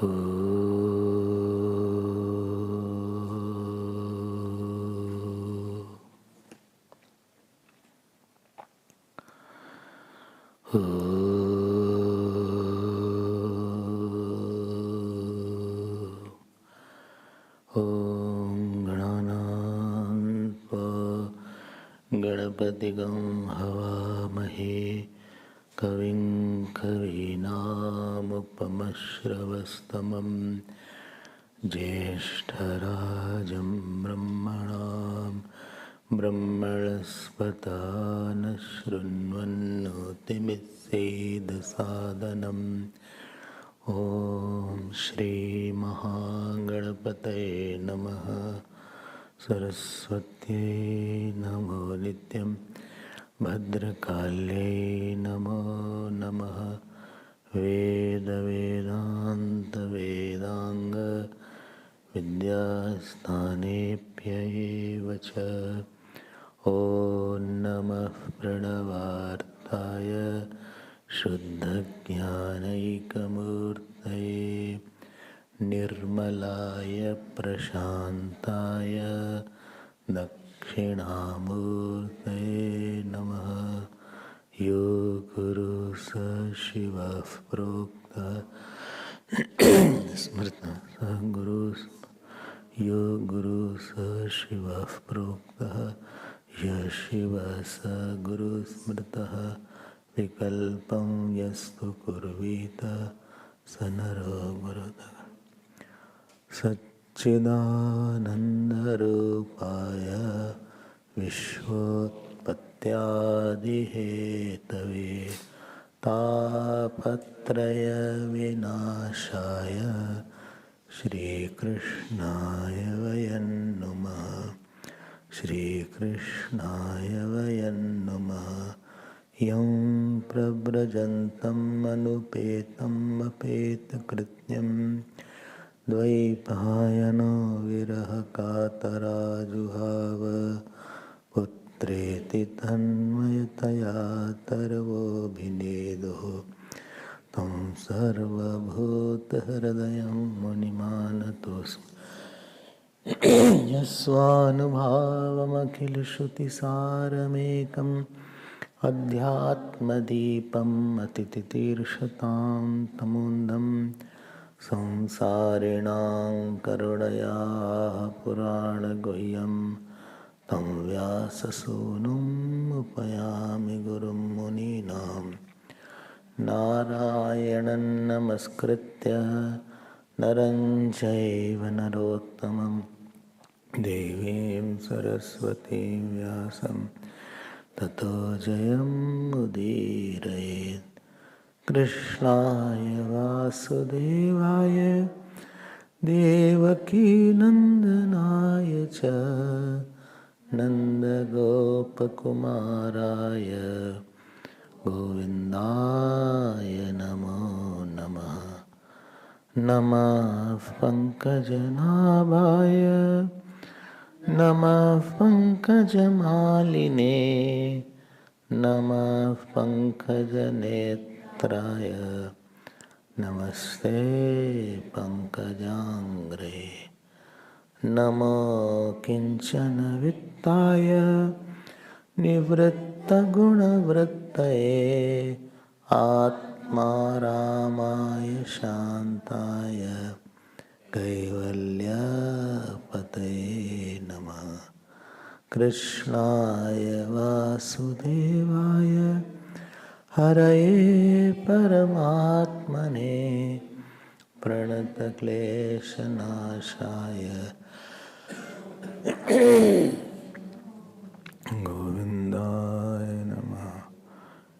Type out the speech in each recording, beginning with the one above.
Oh, Om Ganananpa Ganapatigam Havamahe Kavim Kavinamupamashravastamam Jeshtarajam Brahmanam Brahmanaspata Nashrunvannotimitseed Sadhanam Om Shri Mahagणपतये Namaha Saraswati Namo Nityam Bhadrakale Namo Namaha Veda Vedanta Vedanga Vidyasthanepya Vacha Om Namah Pranavartaya Shuddha Jnanaikamurtaye Nirmalaya Prashantaya Dakshinamurtaye Namaha Yo Guru Sa Shiva Prokta Smrta Sa Guru Yo Guru Sa Shiva Prokta Ya Shiva Sa Guru Smrta Vikalpam Yastu Kurvita Sanaro Gurudaka Satchidananda Rupaya Vishwotpattyadihetave Tapatraya Vinashaya Shri Krishnaya Vayan Namaha Shri Krishnaya Vayan Namaha Yam Prabrajantam Anupetam Apeta Krityam Dvaipayano Viraha Katara Juhava Putreti Tanmayataya Tarvo Bhinedo Tam Sarva Bhuta Hridayam Munimanatos Yasvanubhavam Akhil Shruti Saramekam Adhyatmadipam Atititirshatam Tamundam Samsarinam Karunaya Purana Guhyam Tam Vyasasunam Upayami Gurum Muninam Narayanan Namaskritya Naranchaiva Narottamam Devim Saraswati Vyasam Tato Jayam Udirayet Krishnaya Vasudevaya Devaki Nandanaya Cha Nanda Gopakumaraya Govindaya Namo Namaha Namah Pankajanabhaya Namah Pankajamaline Namah Pankajanetraya Namaste Pankajangre Namo Kinchana Vittaya Nivritta Guna Vrittaye Atma Ramaya Shantaya Kaivalya Pataye Namah Krishnaya Vasudevaya Haraye Paramatmane Pranata Klesha Nashaya Govindaya Namah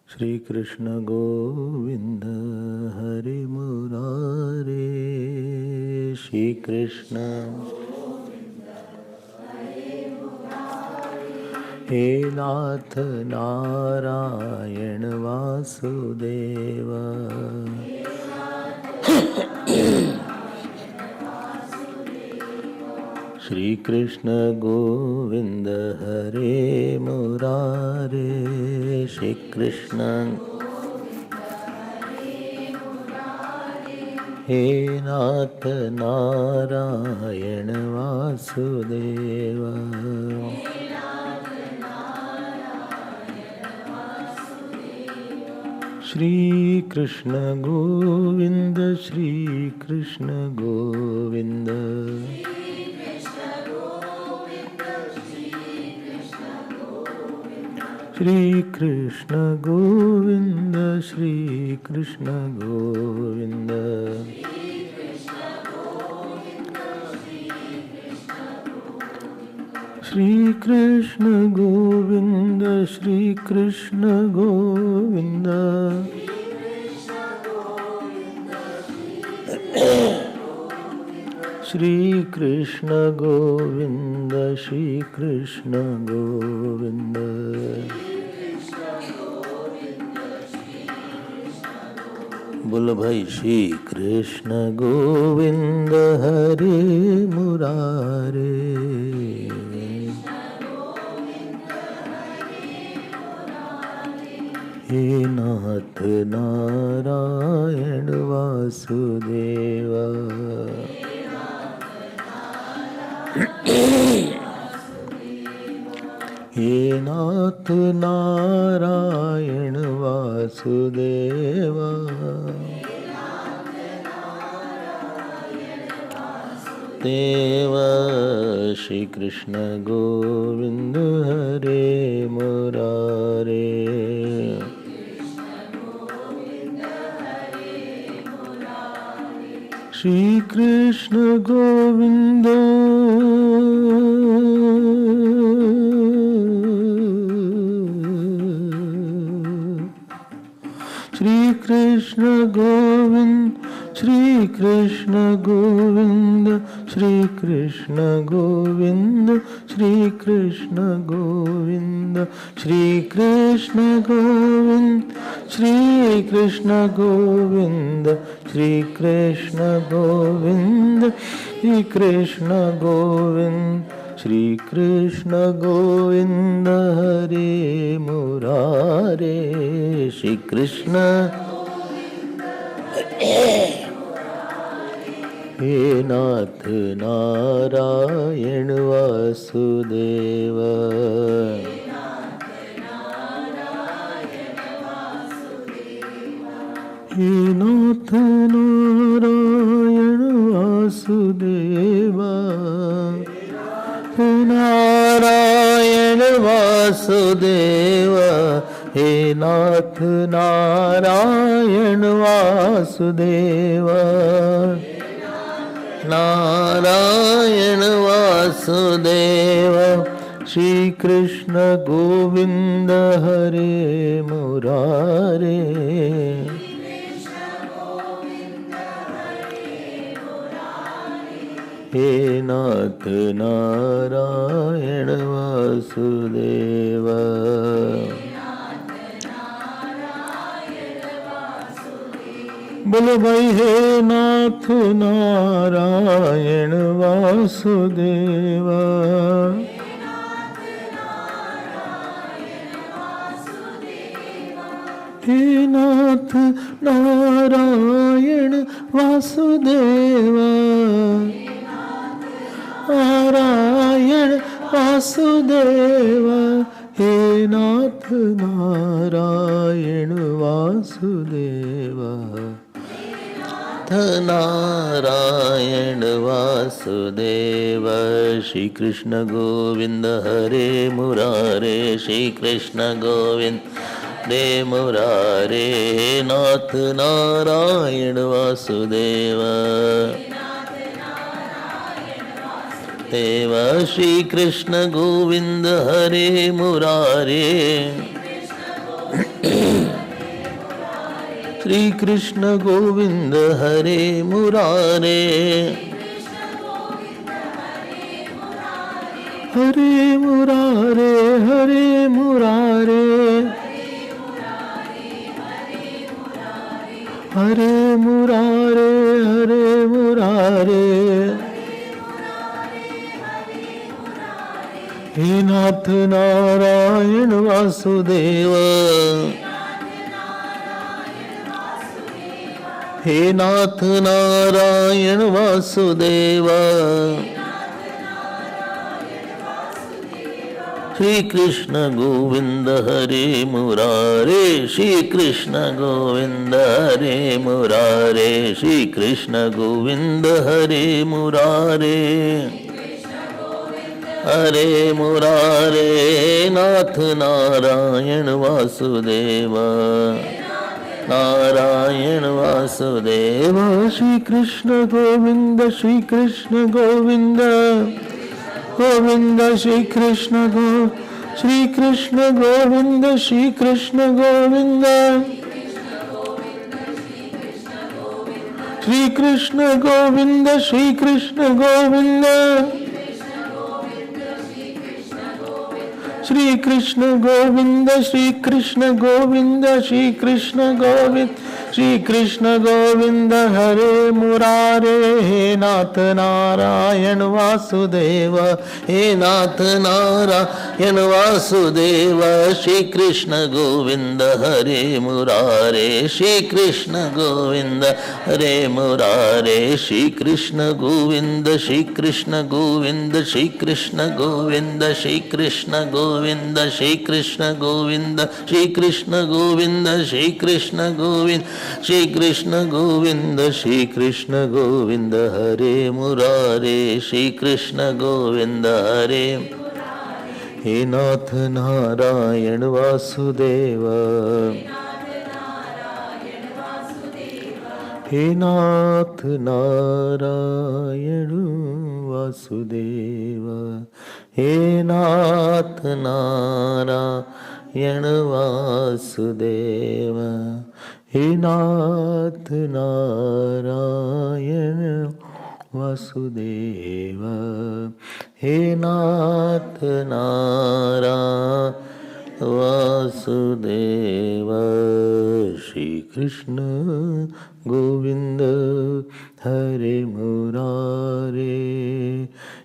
Shri Krishna Govinda Hari Murari Shri Krishna He Nath Narayan Vasudeva Shri Krishna Govinda Hare Murari Shri Krishna हे नाथ नारायण वासुदेव। श्री कृष्ण गोविंद श्री कृष्ण गोविंद। श्री कृष्ण गोविंद श्री कृष्ण गोविंद। श्री कृष्ण गोविंद श्री कृष्ण गोविंद। श्री कृष्ण गोविंद श्री कृष्ण गोविंद। बोलो भाई श्री कृष्ण गोविंद हरे मुरारे। हे नाथ नारायण वासुदेव। हे नाथ नारायण वासुदेव। देव श्री कृष्ण गोविंद हरे मुरारे। श्री कृष्ण गोविंद श्री कृष्ण गोविंद श्री कृष्ण गोविंद श्री कृष्ण गोविंद श्री कृष्ण गोविंद श्री कृष्ण गोविंद श्री कृष्ण गोविंद श्री कृष्ण गोविंद श्री कृष्ण गोविंद श्री कृष्ण गोविंद हरे मुरारे। श्री कृष्ण हे नाथ नारायण वासुदेव। हे नाथ नारायण वासुदेव। हे नारायण वासुदेव। हे नाथ नारायण वासुदेव। नारायण वासुदेव। श्री कृष्ण गोविंद हरे मुरारे। हे नाथ नारायण वासुदेव। बोलो भाई हे नाथ नारायण वासुदेव। हे नाथ नारायण वासुदेव। नारायण वासुदेव। हे नाथ नारायण वासुदेव। नारायण वासुदेव। श्री कृष्ण गोविंद हरे मुरारे। श्री कृष्ण गोविंद हरे मुरारे। नाथ नारायण वासुदेव। देव श्री कृष्ण गोविंद हरे मुरारे। श्री कृष्ण गोविंद हरे मुरारे। हरे मुरारे हरे मुरारे। हरे मुरारे हरे मुरारे। हे नाथ नारायण वासुदेव। हे नाथ नारायण वासुदेव श्री कृष्ण गोविंद हरे मुरारे श्री कृष्ण गोविंद हरे मुरारे श्री कृष्ण गोविंद हरे मुरारे हरे मुरारे नाथ नारायण वासुदेव नारायण वासुदेव श्री कृष्ण गोविंद गोविंद श्री कृष्ण गोविंद श्री कृष्ण गोविंद श्री कृष्ण गोविंद श्री कृष्ण गोविंद श्री कृष्ण गोविंद श्री कृष्ण गोविंद श्री कृष्ण गोविंद श्री कृष्ण गोविंद हरे मुरारे हे नाथ नारायण वासुदेव हे नाथ नारायण वासुदेव श्री कृष्ण गोविंद हरे मुरारे श्री कृष्ण गोविंद हरे मुरारे श्री कृष्ण गोविंद श्री कृष्ण गोविंद श्री कृष्ण गोविंद श्री कृष्ण गोविंद श्री कृष्ण गोविंद श्री कृष्ण गोविंद श्री कृष्ण गोविंद श्री कृष्ण गोविंद श्री कृष्ण गोविंद हरे मुरारे श्री कृष्ण गोविंद हरे हे नाथ नारायण वासुदेव हे नाथ नारायण वासुदेव हे नाथ नारायण वासुदेव हे नाथ नारायण वासुदेव हे नाथ नारायण वासुदेव श्री कृष्ण गोविंद हरे मुरारे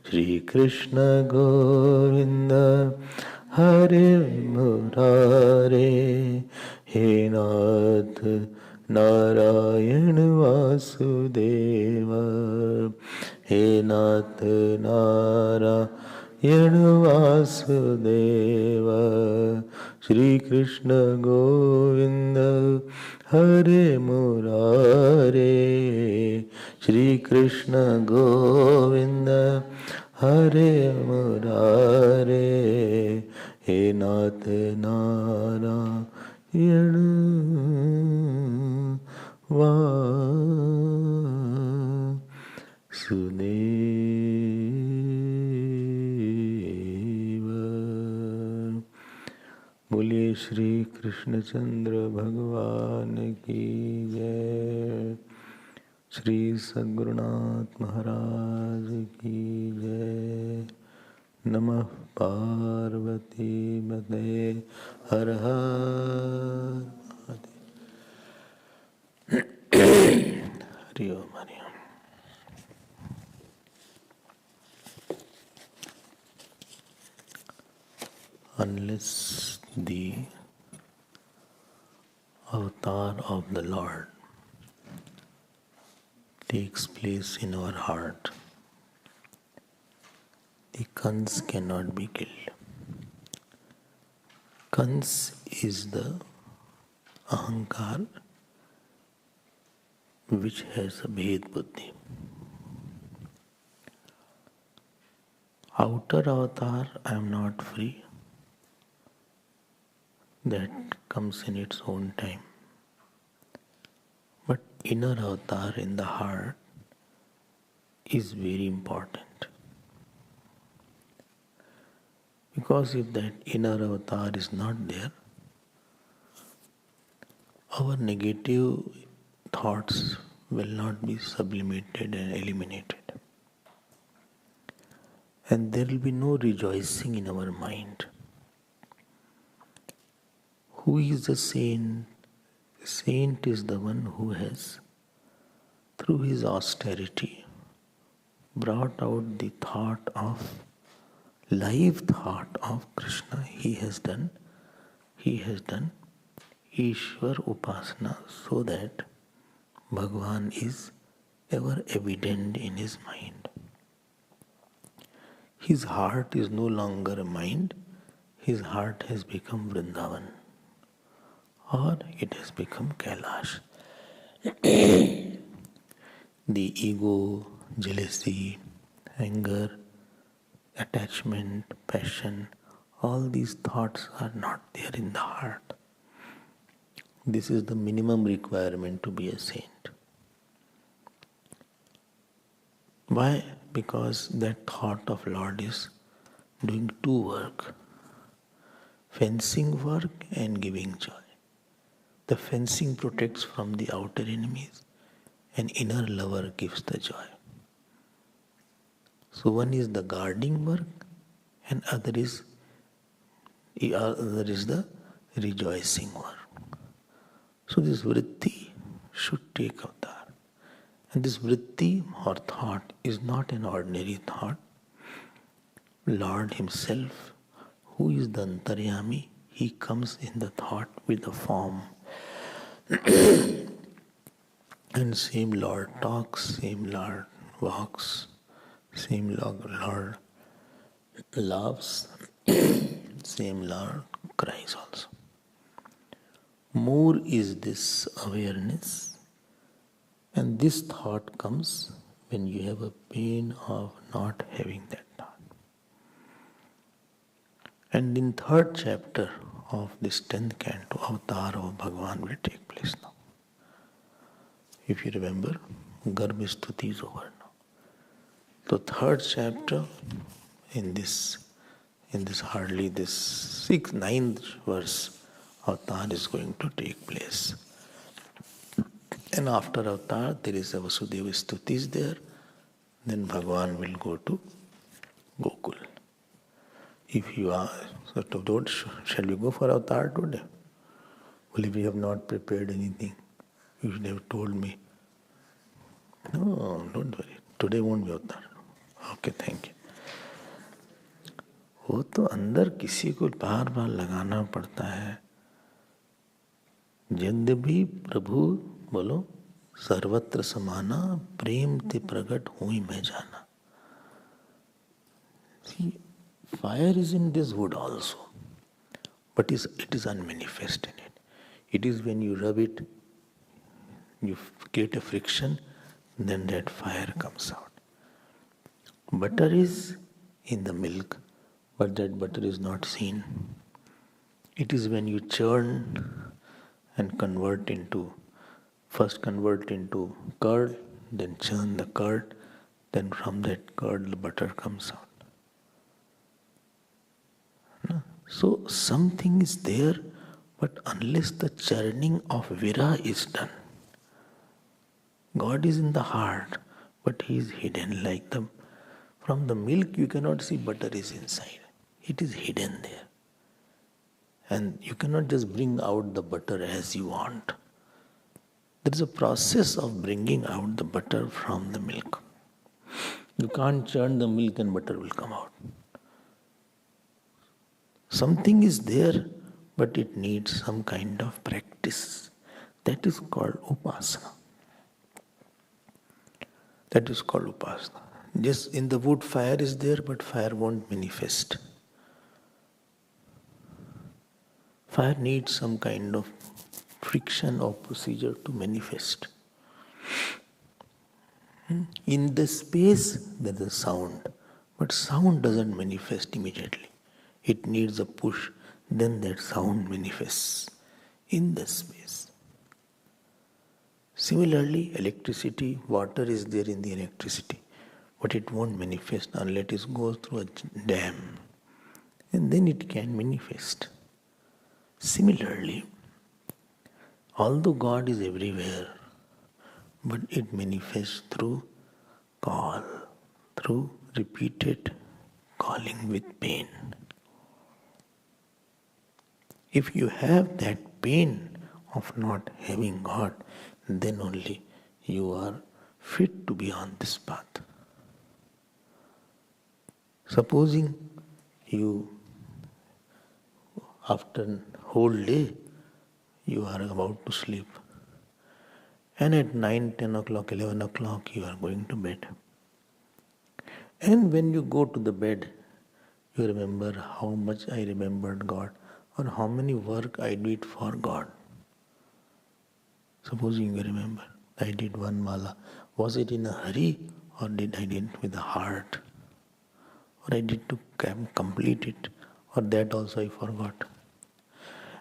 श्री कृष्ण गोविंद हरे मुरारे हे नाथ नारायण वासुदेव हे नाथ नारायण वासुदेव श्री कृष्ण गोविंद हरे मुरारे श्री कृष्ण गोविंद हरे मुरारे हे नाथ नारायण वासुदेव। बोलिए श्री कृष्णचंद्र भगवान की जय। श्री सद्गुरुनाथ महाराज की जय। नमः पार्वती पते हर हर हरि ओम हरि ओम। Unless the avatar of the Lord takes place in our heart, the Kans cannot be killed. Kans is the Ahankar which has a Bhed Buddhi. Outer avatar, I am not free. That comes in its own time. But inner avatar in the heart is very important. Because if that inner avatar is not there, our negative thoughts will not be sublimated and eliminated. And there will be no rejoicing in our mind. Who is the saint? Saint is the one who has, through his austerity, brought out the thought of, live thought of Krishna. He has done Ishwar Upasana so that Bhagavan is ever evident in his mind. His heart is no longer a mind, his heart has become Vrindavan, or it has become Kailash. The ego, jealousy, anger, attachment, passion, all these thoughts are not there in the heart. This is the minimum requirement to be a saint. Why? Because that thought of Lord is doing two work, fencing work and giving joy. The fencing protects from the outer enemies, and inner lover gives the joy. So one is the guarding work, and other is the rejoicing work. So this vritti should take avatar. And this vritti or thought is not an ordinary thought. Lord Himself, who is the Antaryami, He comes in the thought with the form. And same Lord talks, same Lord walks, same Lord laughs, same Lord cries also. More is this awareness, and this thought comes when you have a pain of not having that thought. And in third chapter of this 10th canto, Avatar of Bhagavan will take place now. If you remember, Garbha Stuti is over now. So third chapter in this hardly this 9th verse, Avatar is going to take place. And after Avatar, there is a Vasudeva Stuti is there. Then Bhagavan will go to Gokul. If you are sort of told, shall we go for Avatar today? Well, if we have not prepared anything, you should have told me. No, don't worry. Today won't be Avatar. Okay, thank you. वो तो अंदर किसी को बार बार लगाना पड़ता है. यद्यपि प्रभु बोलो सर्वत्र समाना प्रेम ते प्रगट हुई मैं जाना. See, fire is in this wood also, but it is unmanifest in it. It is when you rub it, you create a friction, then that fire comes out. Butter is in the milk, but that butter is not seen. It is when you churn and first convert into curd, then churn the curd, then from that curd the butter comes out. No? So something is there, but unless the churning of vira is done, God is in the heart, but He is hidden like from the milk you cannot see butter is inside. It is hidden there. And you cannot just bring out the butter as you want. There is a process of bringing out the butter from the milk. You can't churn the milk and butter will come out. Something is there, but it needs some kind of practice. That is called upasana. That is called upasana. Just in the wood, fire is there, but fire won't manifest. Fire needs some kind of friction or procedure to manifest. In the space, there is a sound, but sound doesn't manifest immediately. It needs a push, then that sound manifests in the space. Similarly, electricity, water is there in the electricity, but it won't manifest unless it goes through a dam, and then it can manifest. Similarly, although God is everywhere, but it manifests through call, through repeated calling with pain. If you have that pain of not having God, then only you are fit to be on this path. Supposing you, after a whole day, you are about to sleep, And at 9, 10 o'clock, 11 o'clock, you are going to bed. And when you go to the bed, you remember how much I remembered God or how many work I did for God. Supposing you remember, I did one mala. Was it in a hurry or did I did it with a heart? Or I did to complete it, or that also I forgot.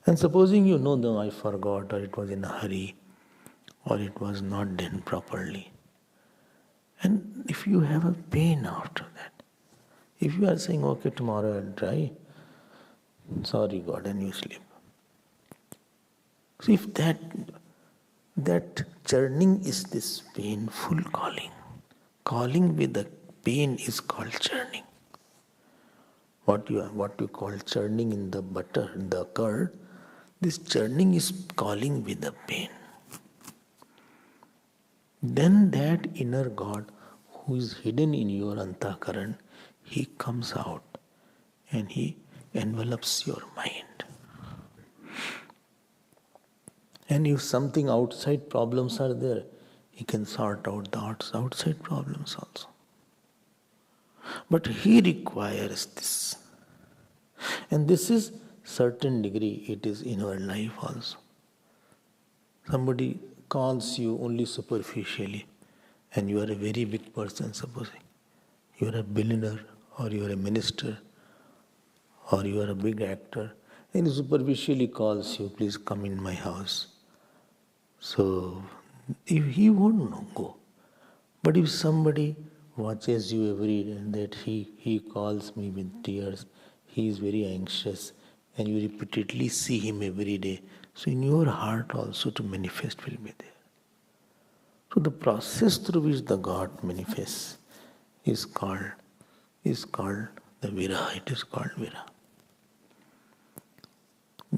And supposing you know, no, I forgot, or it was in a hurry, or it was not done properly. And if you have a pain after that, if you are saying, okay, tomorrow I'll try, sorry God, and you sleep. So if that churning is this painful calling with the pain is called churning. What you call churning in the butter, in the curd, this churning is calling with the pain. Then that inner God who is hidden in your antakaran, he comes out and he envelops your mind. And if something outside problems are there, he can sort out the outside problems also. But he requires this. And this is certain degree, it is in our life also. Somebody calls you only superficially and you are a very big person, supposing. You are a billionaire or you are a minister or you are a big actor and he superficially calls you, please come in my house. So, if he won't go. But if somebody watches you every day and that he calls me with tears, he is very anxious and you repeatedly see him every day, so in your heart also to manifest will be there. So the process through which the God manifests is called the viraha, it is called viraha.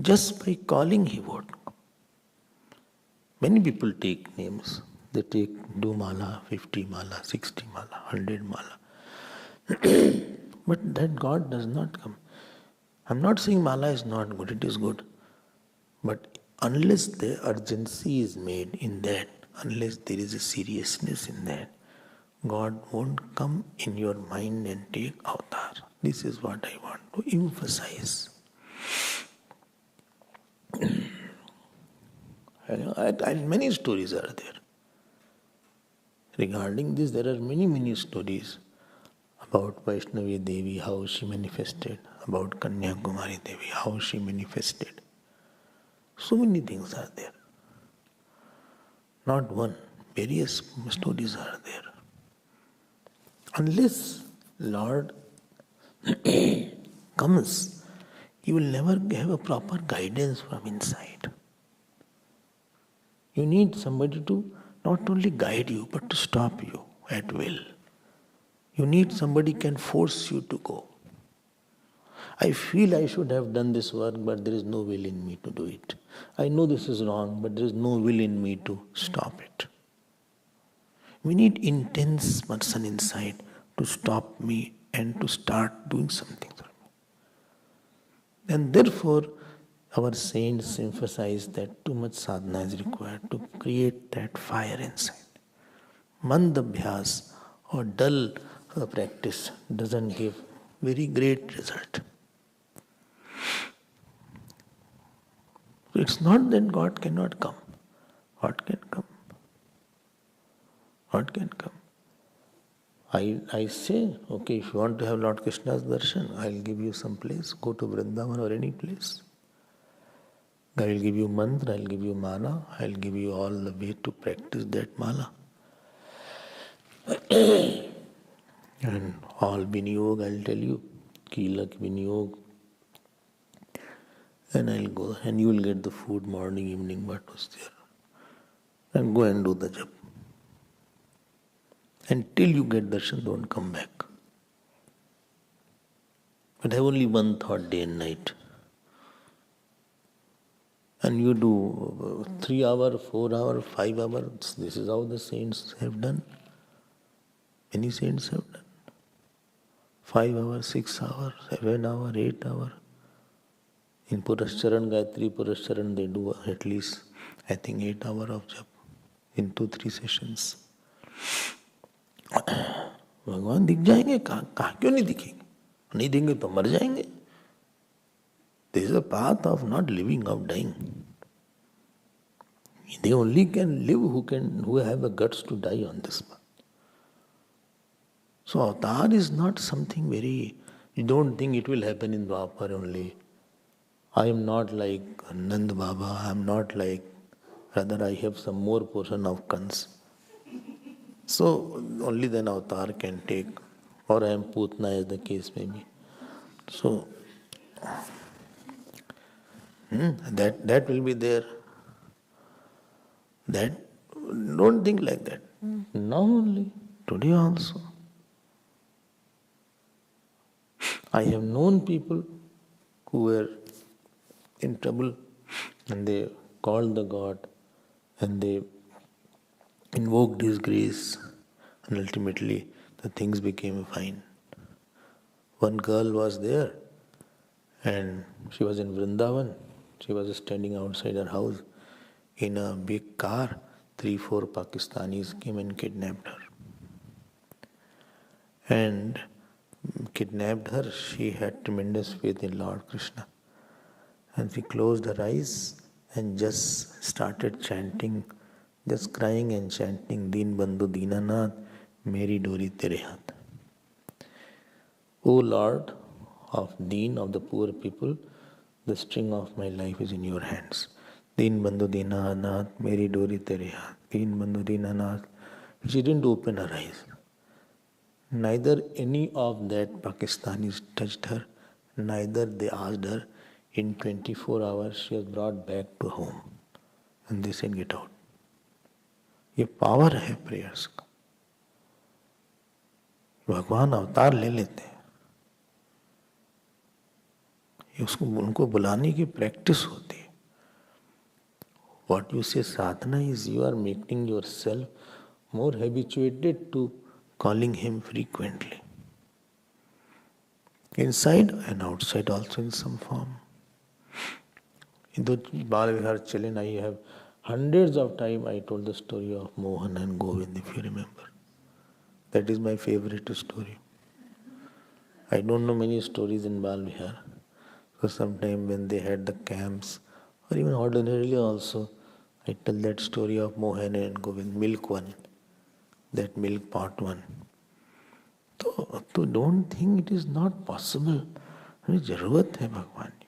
Just by calling he won't come. Many people take names. They do mala, 50 mala, 60 mala, 100 mala. But that God does not come. I'm not saying mala is not good, it is good. But unless the urgency is made in that, unless there is a seriousness in that, God won't come in your mind and take avatar. This is what I want to emphasize. Many stories are there. Regarding this, there are many stories about Vaishnavi Devi, how she manifested, about Kanyakumari Devi, how she manifested. So many things are there. Not one, various stories are there. Unless Lord comes, you will never have a proper guidance from inside. You need somebody to not only guide you, but to stop you at will. You need somebody can force you to go. I feel I should have done this work, but there is no will in me to do it. I know this is wrong, but there is no will in me to stop it. We need intense person inside to stop me and to start doing something for me. And therefore, our saints emphasize that too much sadhana is required to create that fire inside. Mandabhyas or dull practice doesn't give very great result. So it's not that God cannot come. God can come. God can come. I say, okay, if you want to have Lord Krishna's darshan, I'll give you some place. Go to Vrindavan or any place. I will give you mantra, I'll give you mala, I'll give you all the way to practice that mala. And all viniyog, I'll tell you, kilak viniyog. And I'll go, and you will get the food morning, evening, what was there. And go and do the jap. Until you get darshan, don't come back. But have only one thought day and night. And you do 3 hours, 4 hours, 5 hours. This is how the saints have done. Many saints have done. 5 hours, 6 hours, 7 hours, 8 hours. In Purascharan, Gayatri Purascharan, they do at least, I think, 8 hours of jap. in 2-3 sessions. भगवान दिख जाएंगे, कहाँ क्यों नहीं दिखेंगे? नहीं देंगे तो मर जाएंगे. This is a path of not living, of dying. They only can live who have the guts to die on this path. So avatar is not something very, you don't think it will happen in Dwapar only. I am not like Nand Baba, I am not like, rather I have some more portion of Kans. So only then avatar can take, or I am Putna as the case may be. So that will be there. That, don't think like that. Now only, today also. I have known people who were in trouble and they called the God and they invoked His grace and ultimately the things became fine. One girl was there and she was in Vrindavan. She was standing outside her house. In a big car, 3-4 Pakistanis came and kidnapped her. And kidnapped her, she had tremendous faith in Lord Krishna. And she closed her eyes and just started chanting, just crying and chanting, Deen Bandhu Deenanath, Meri Dori Tere Haath. O Lord of Deen, of the poor people, the string of my life is in your hands. Deen Bandhu Deenanath, Meri Dori Tere Haath. Deen Bandhu Deenanath. She didn't open her eyes. Neither any of that Pakistanis touched her, neither they asked her. In 24 hours she was brought back to home. And they said, get out. ये power है prayers का. भगवान अवतार ले लेते हैं. ये उसको उनको बुलाने की प्रैक्टिस होती है. What you say sadhana is you are making yourself more habituated to calling Him frequently. Inside and outside also in some form. In the Bal Vihar Chilin, I have hundreds of times I told the story of Mohan and Govind, if you remember. That is my favorite story. I don't know many stories in Bal Vihar. So sometimes when they had the camps, or even ordinarily also, I tell that story of Mohan and Govind, milk one, that milk part one. So don't think it is not possible. Jarurat hai Bhagwan ki.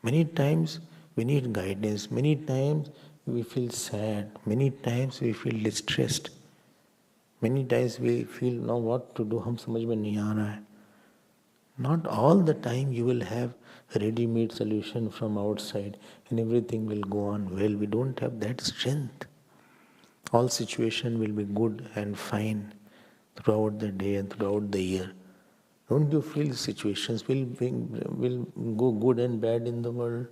Many times we need guidance, many times we feel sad, many times we feel distressed, many times we feel now what to do, hum samajh mein nahi aa raha hai. Not all the time you will have a ready-made solution from outside and everything will go on well. We don't have that strength. All situation will be good and fine throughout the day and throughout the year. Don't you feel situations will go good and bad in the world?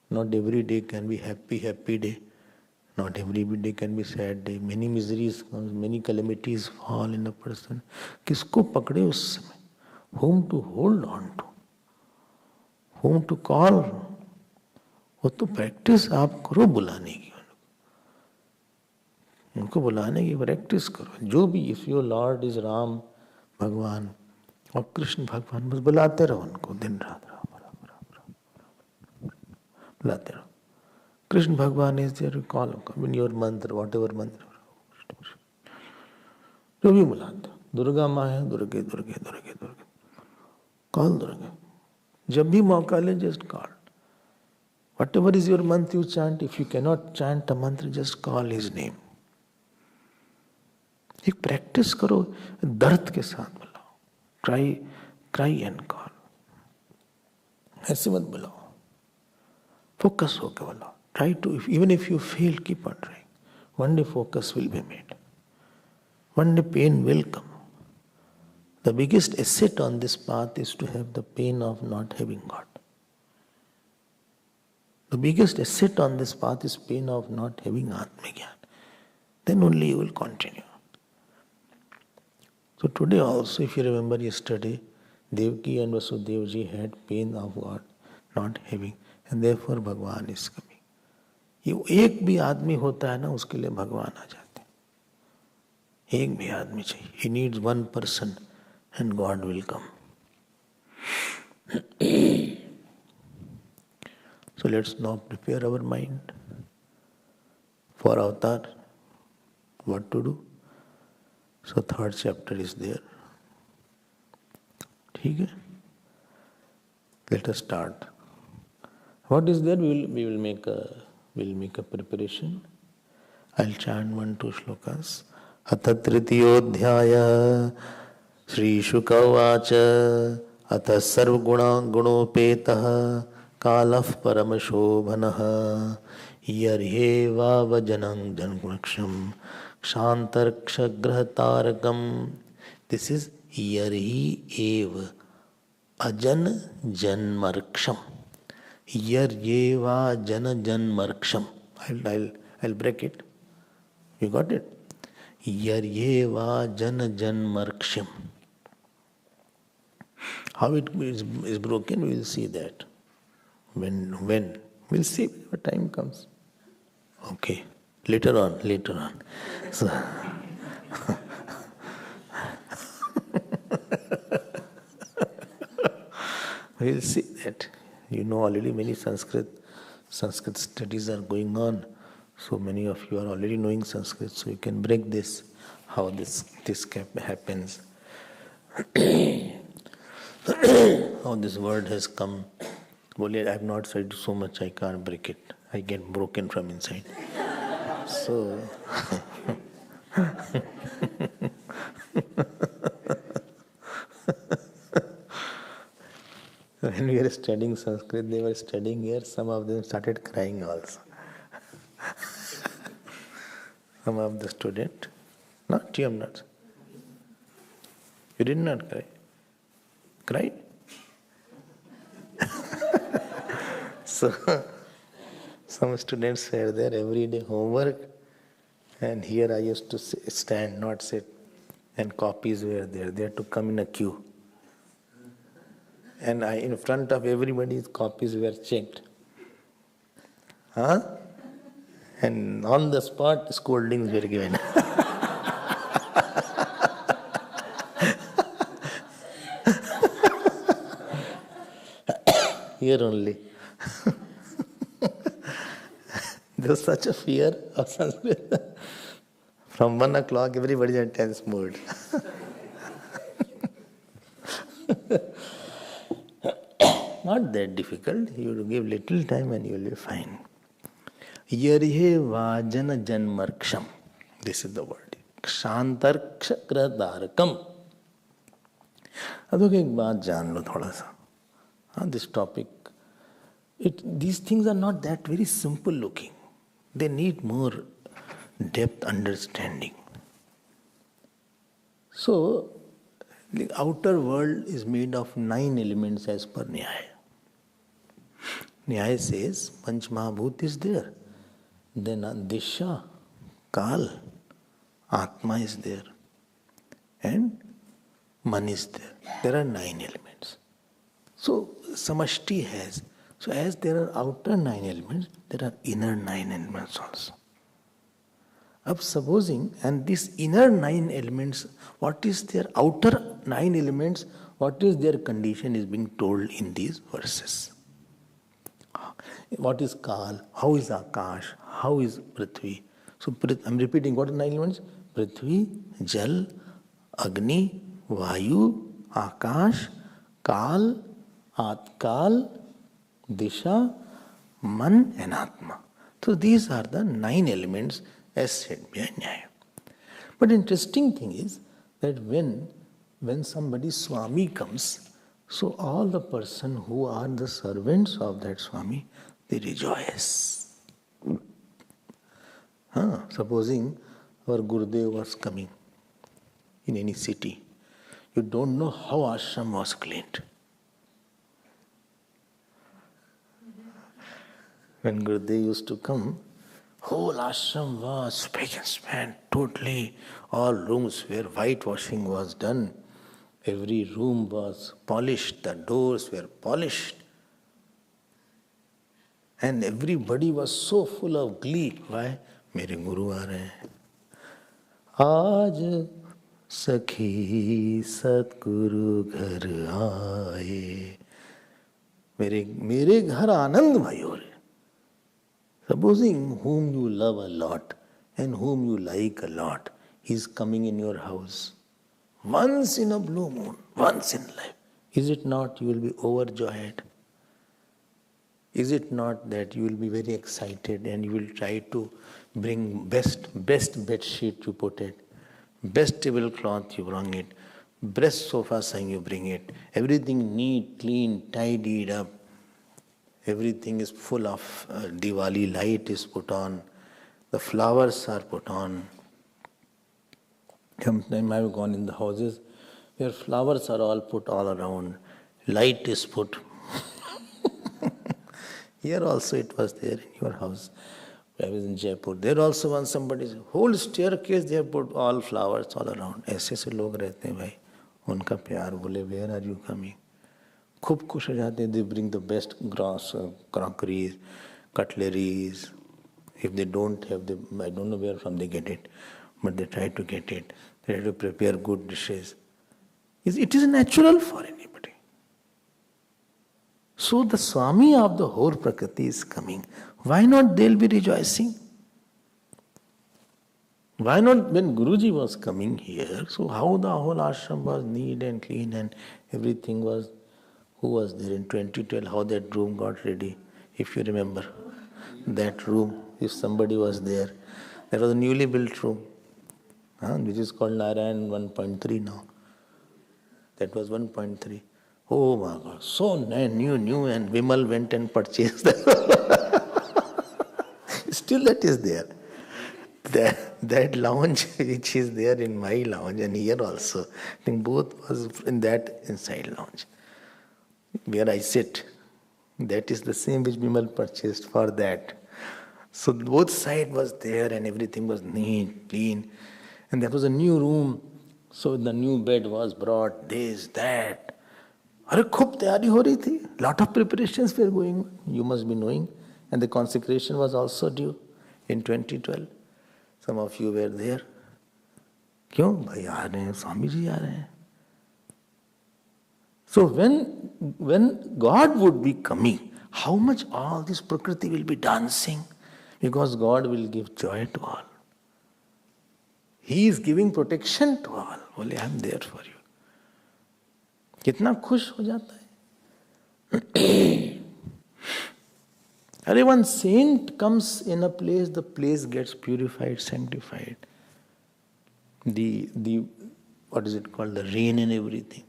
Not every day can be happy day. Not every day can be sad day. Many miseries come, many calamities fall in a person. किसको पकड़े उस समय? Whom to hold on to? Whom to call? वो तो practice आप करो बुलाने की. उनको बुलाने की प्रैक्टिस करो. जो भी, if your Lord is Ram भगवान और कृष्ण भगवान, बस बुलाते रहो उनको दिन रात. बुलाते रहो. Krishna Bhagwan is there, call in your mantra, whatever mantra, जो भी बुलाते हो. दुर्गा माँ है, दुर्गे दुर्गे दुर्गे दुर्गे, कॉल दुर्गे. जब भी मौका ले, just call. Whatever is your mantra you chant, if you cannot chant a mantra, just call his name. एक प्रैक्टिस करो, दर्द के साथ बुलाओ. Cry and call. ऐसे मत बुलाओ, फोकस होकर बुलाओ. Try to, even if you fail, keep on trying. One day focus will be made. One day pain will come. The biggest asset on this path is to have the pain of not having God. The biggest asset on this path is pain of not having Atmagyan. Then only you will continue. So today also, if you remember yesterday, Devaki and Vasudevji had pain of God not having, and therefore Bhagavan is coming. ये एक भी आदमी होता है ना, उसके लिए भगवान आ जाते हैं। एक भी आदमी चाहिए, he needs one person and God will come. So let's now prepare our mind for avatar. What to do? So third chapter is there. ठीक है? Let us start. What is there? We will make a preparation. I'll chant 1-2 shlokas. अथ तृतीयोऽध्याय श्रीशुक उवाच अथ सर्वगुणोपेतः कालः परमशोभनः यर्ह्येवावजनं जनगुणक्षं क्षान्तर्क्षग्रहतारकम्. This is यर्हि एव अजन जन्मर्क्षम. यर्येवा जन जन्मर्क्षम. I'll break it. You got it? Yaryeva jana janmarksham. How it is broken, we will see that. When we'll see when time comes. Okay. Later on. So we'll see that. You know already many Sanskrit studies are going on. So many of you are already knowing Sanskrit, so you can break this, how this happens, how this word has come. Only I have not said so much, I can't break it. I get broken from inside. So, when we were studying Sanskrit, they were studying here, some of them started crying also. Some of the student, not you, not. You did not cry. Cried? So, some students were there every day homework, and here I used to stand, not sit, and copies were there. They had to come in a queue. And in front of everybody's copies were checked. Huh? And on the spot, scoldings were given. Here only. There was such a fear of Sanskrit. From 1 o'clock, everybody is in tense mode. Not that difficult. You give little time and you will be fine. Yarhe vajana janmarksham. This is the word. Kshantarkshakradarakam. अब देखो एक बात जान लो थोड़ा सा. This topic, these things are not that very simple looking. They need more depth understanding. So, the outer world is made of 9 elements as per Nyaya. Nyaya says Panch Mahabhut is there. Then Disha, Kal, Atma is there. And Man is there. There are 9 elements. So Samashti has. So as there are outer 9 elements, there are inner 9 elements also. Up supposing, and these inner 9 elements, what is their outer 9 elements, what is their condition is being told in these verses. What is Kal? How is Akash? How is Prithvi? So I'm repeating, what are 9 elements? Prithvi, Jal, Agni, Vayu, Akash, Kal, Atkal, Disha, Man and Atma. So these are the 9 elements as said by Nyaya. But interesting thing is that when somebody Swami comes, so all the person who are the servants of that Swami, they rejoice. Supposing our Gurudev was coming in any city, you don't know how ashram was cleaned. When Gurudev used to come, whole ashram was spick and span, totally. All rooms where whitewashing was done. Every room was polished, the doors were polished. And everybody was so full of glee. Why? मेरे गुरु आ रहे हैं. आज सखी सतगुरु घर आए. मेरे घर आनंदमय हो रहे. Supposing whom you love a lot and whom you like a lot is coming in your house once in a blue moon, once in life. Is it not you will be overjoyed? Is it not that you will be very excited and you will try to bring best bed sheet you put it, best tablecloth you bring it, best sofa saying you bring it, everything neat, clean, tidied up, everything is full of Diwali light is put on, the flowers are put on. Sometimes I have gone in the houses where flowers are all put all around, light is put. Here also it was there in your house. I was in Jaipur. There also when somebody's whole staircase they have put all flowers all around. ऐसे से लोग रहते हैं भाई. उनका प्यार बोले where are you coming? खूब खुश हो जाते हैं. They bring the best crockeries, cutleries. If they don't have, I don't know where from they get it, but they try to get it. They try to prepare good dishes. It is natural for anybody. So the Swami of the whole Prakriti is coming. Why not they'll be rejoicing? Why not when Guruji was coming here? So how the whole ashram was neat and clean and everything was, who was there in 2012, how that room got ready, if you remember. That room, if somebody was there, that was a newly built room, which is called Narayan 1.3 now. That was 1.3. Oh my God, so new, and Vimal went and purchased that. Still that is there. That lounge which is there in my lounge and here also, I think both was in that inside lounge. Where I sit, that is the same which Vimal purchased for that. So both side was there and everything was neat, clean. And that was a new room. So the new bed was brought, this, that. अरे खूब तैयारी हो रही थी. Lot of preparations were going on. You must be knowing. And the consecration was also due in 2012. Some of you were there. क्यों भाई आ रहे हैं, स्वामी जी आ रहे हैं. So when God would be coming, how much all this Prakriti will be dancing, because God will give joy to all. He is giving protection to all. बोले I am there for you. कितना खुश हो जाता है. अरे one saint comes in a place, the place gets purified, sanctified. The what is it called, the rain and everything.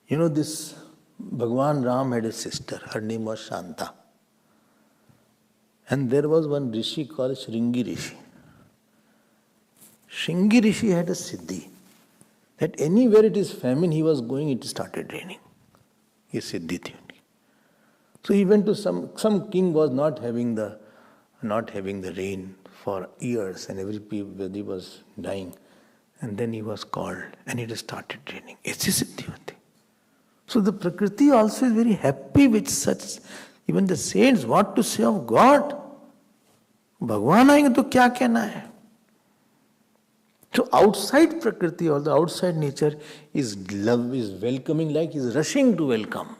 You know, this Bhagwan Ram had a sister, her name was Shanta. And there was one rishi called Shringi Rishi. Shringi Rishi had a siddhi, that anywhere it is famine he was going, it started raining. Ye siddhi thi unki. So he went to some king was not having the rain for years and everybody was dying. And then he was called and it started raining. Aisi siddhi hoti. So the Prakriti also is very happy with such. Even the saints, what to say of God? Bhagwan आएंगे तो क्या कहना है? So outside Prakriti or the outside nature is love, is welcoming, like is rushing to welcome.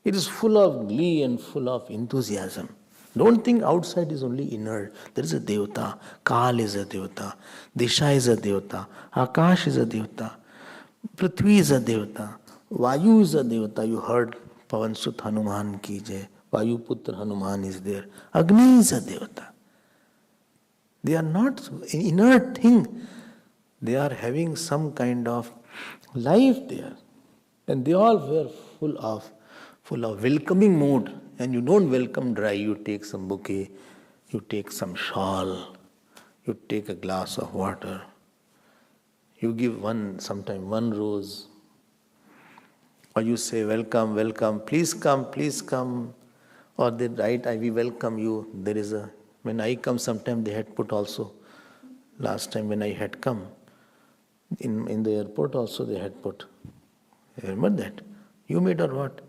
It is full of glee and full of enthusiasm. Don't think outside is only inert. There is a Devata, Kal is a Devata, Disha is a Devata, Akash is a Devata, Prithvi is a Devata, Vayu is a Devata. You heard Pavan Sut Hanuman ki jai. Vayu Putra Hanuman is there. Agni is a Devata. They are not inert thing. They are having some kind of life there. And they all were full of welcoming mood. And you don't welcome dry. You take some bouquet, you take some shawl, you take a glass of water. You give sometimes one rose. Or you say, welcome, welcome, please come. Or they write, we welcome you. When I come, sometime they had put also. Last time when I had come, in the airport also they had put. You remember that? You made or what?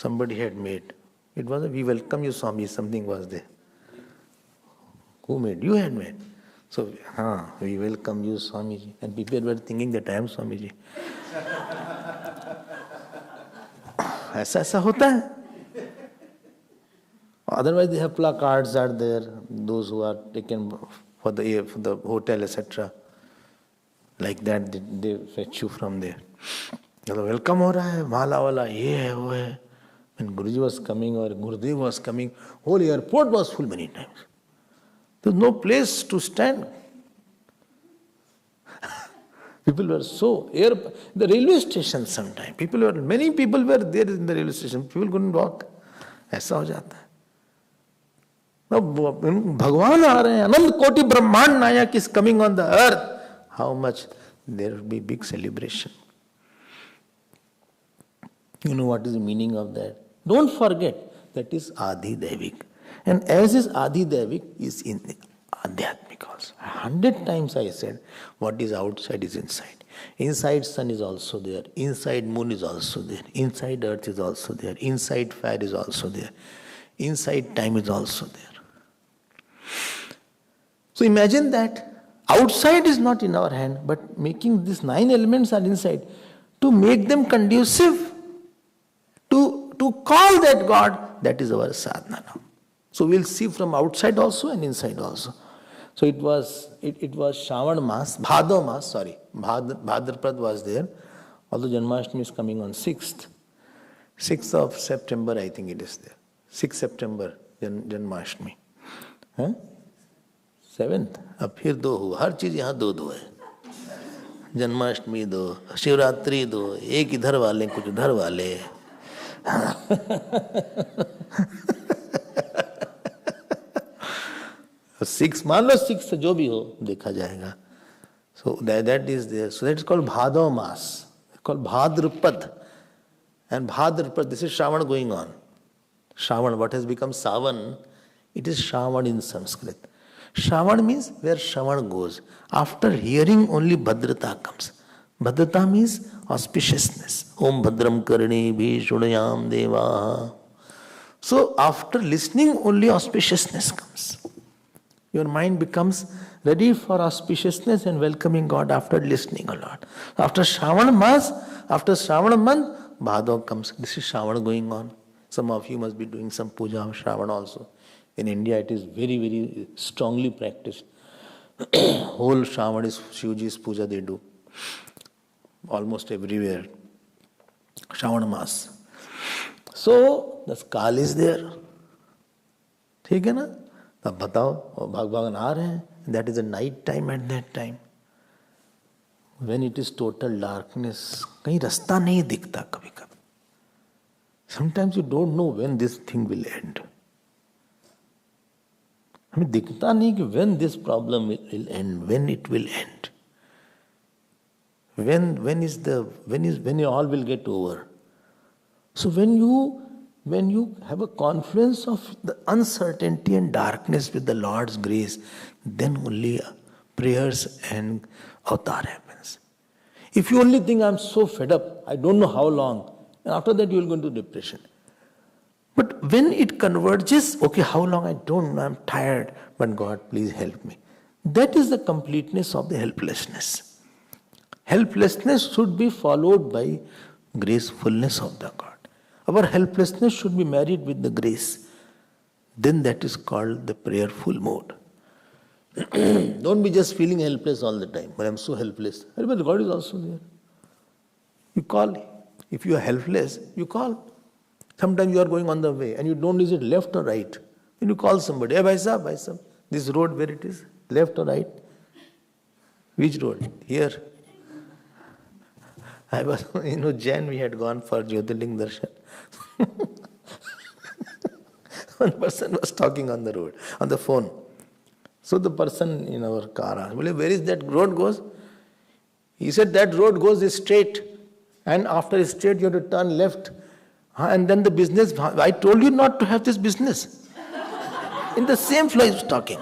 somebody had made. It was a "We welcome you, Swami," something was there. Who made? You had made. So, "We welcome you, Swamiji." And people were thinking that I am Swamiji. ऐसा होता है. Otherwise, they have placards are there, those who are taken for the hotel, etc. Like that, they fetch you from there. Welcome हो रहा है, माला वाला, ये है, वो है. When Guruji was coming or Gurudev was coming, whole airport was full many times. There was no place to stand. People were the railway station sometimes, many people were there in the railway station, people couldn't walk. ऐसा हो जाता है. भगवान आ रहे हैं, अनंत कोटि ब्रह्मांड नायक is coming on the earth. How much there will be big celebration. You know what is the meaning of that? Don't forget, that is Adi Devik. And as is Adi Devik is in the Adhyatmik also. 100 times I said, what is outside is inside. Inside sun is also there. Inside moon is also there. Inside earth is also there. Inside fire is also there. Inside time is also there. So imagine that outside is not in our hand, but making these 9 elements are inside. To make them conducive, to call that God, that is our sadhana now. So we'll see from outside also and inside also. So it was Shravan Mas, Bhadra Mas, Bhadrapad was there. Although Janmashtami is coming on 6th. 6th of September, I think it is there. 6th September, Janmashtami. 7th, अब फिर 2 हुआ. हर चीज यहाँ 2 है. जन्माष्टमी 2, शिवरात्रि 2, एक इधर वाले कुछ उधर वाले. 6 मान लो 6 जो भी हो देखा जाएगा. So that is there. So that is called Bhadra Mas. It's called Bhadrapad. And Bhadrapad, this is Shravan going on. Shravan, what has become Savan, it is Shravan in Sanskrit. Shravan means where Shravan goes. After hearing, only Bhadrata comes. Bhadrata means auspiciousness. Om Bhadram Karni Bhi Shudayam Deva. So after listening, only auspiciousness comes. Your mind becomes ready for auspiciousness and welcoming God after listening a lot. After Shravan Mas, after Shravan month, Bhadra comes. This is Shravan going on. Some of you must be doing some puja of Shravan also. In India, it is very, very strongly practiced. Whole Shravan is Shivji's puja they do. Almost everywhere. Shravan Mas. So, the Kal is there. ठीक है ना? तब बताओ, भगवान आ रहे हैं. That is a night time at that time. When it is total darkness, कहीं रास्ता नहीं दिखता कभी कभी. Sometimes you don't know when this thing will end. हमें दिखता नहीं कि when this problem will end, when it will end. When all will get over. So when you have a confluence of the uncertainty and darkness with the Lord's grace, then only prayers and avatar happens. If you only think I'm so fed up, I don't know how long, and after that you will go into depression. But when it converges, okay, how long I don't know, I'm tired, but God, please help me. That is the completeness of the helplessness. Helplessness should be followed by gracefulness of the God. Our helplessness should be married with the grace. Then that is called the prayerful mode. Don't be just feeling helpless all the time. But I'm so helpless. But God is also there. You call. If you are helpless, you call. Sometimes you are going on the way and you don't know is it left or right. Then you call somebody. Hey, bhai sahab, this road where it is, left or right? Which road? Here. I was, Jan, we had gone for Jyotirling Darshan. One person was talking on the road, on the phone. So the person in our car asked, where is that road goes? He said that road goes straight. And after straight, you have to turn left. And then the business, I told you not to have this business. In the same flow he was talking.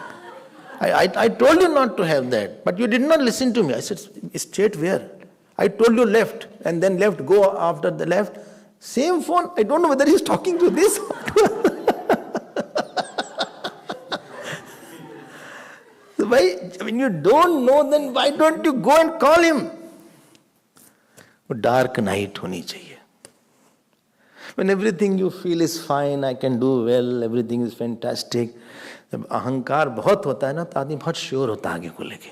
I told you not to have that, but you did not listen to me. I said, straight where? I told you left, and then left, go after the left. Same phone. I don't know whether he's talking to this. Why, when you don't know, then why don't you go and call him? Dark night honi chahiye. When everything you feel is fine, I can do well, everything is fantastic. जब अहंकार बहुत होता है ना तो आदमी बहुत sure होता है आगे को लेके.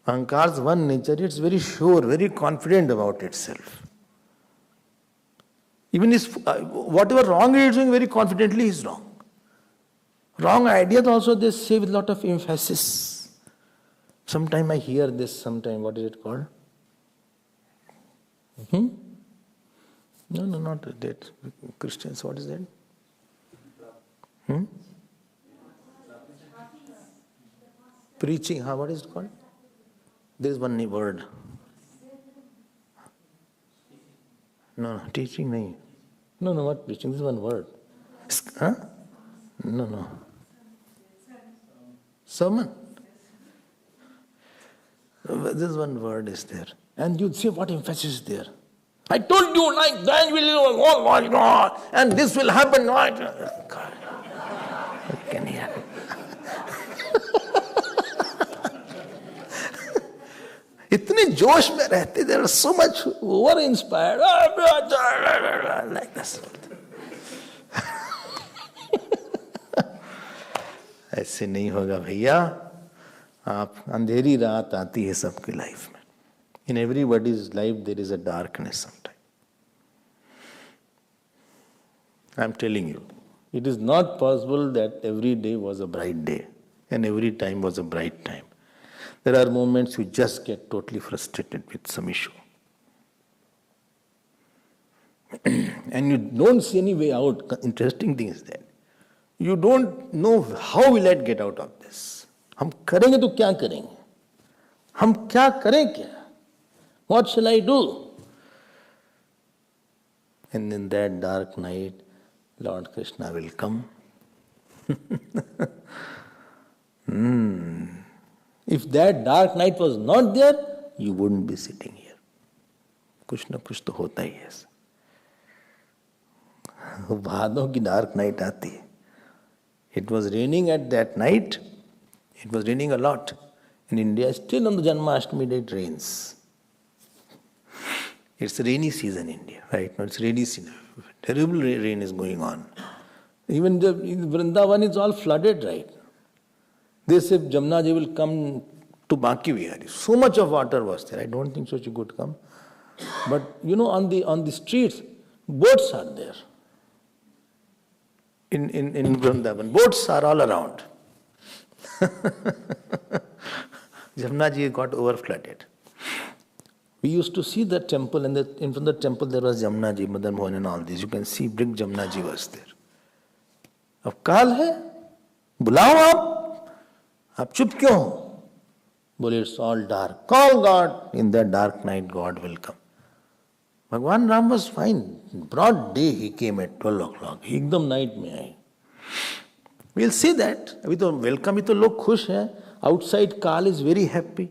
Ahankar's one nature, it's very sure, very confident about itself. Even whatever wrong he is doing, very confidently he is wrong. Wrong ideas also they say with a lot of emphasis. Sometime I hear this, sometime, what is it called? No, not that. Christians, what is that? Preaching, what is it called? There is one new word. No, teaching, nahi. No, what preaching? This is one word. Huh? No. Sermon. This one word is there. And you see what emphasis is there. I told you like that will oh my God, and this will happen. God. What can he happen? इतने जोश में रहते, they are so much over inspired like this. ऐसे नहीं होगा भैया. आप अंधेरी रात आती है सबकी लाइफ में. In everybody's life there is a darkness sometime. I am telling you, it is not possible that every day was a bright day and every time was a bright time. There are moments you just get totally frustrated with some issue. And you don't see any way out. Interesting thing is that you don't know how will I get out of this. हम करेंगे तो क्या करेंगे? हम क्या करें क्या? What shall I do? And in that dark night, Lord Krishna will come. If that dark night was not there, you wouldn't be sitting here. कुछ न कुछ तो होता ही है. भादों की dark night आती है. It was raining at that night. It was raining a lot. In India, still on the Janmashtami day it rains. It's a rainy season in India, right? No, it's rainy season. Terrible rain is going on. Even in Vrindavan is all flooded, right? They say Jamna ji will come to Baki Vihari. So much of water was there. I don't think so she could come. But on the streets, boats are there. In Vrindavan, boats are all around. Jamna ji got over flooded. We used to see the temple, and in front of the temple there was Jamna ji, Madan Mohan and all this. You can see big Jamna ji was there. अब काल है, बुलाओ आप चुप क्यों हो? बोले it's all dark. Call God. In that dark night, God will come. भगवान Ram was fine. Broad day he came at 12 o'clock. एकदम night में आए. We'll see that. अभी तो welcome ही तो लोग खुश हैं. Outside Kal is very happy.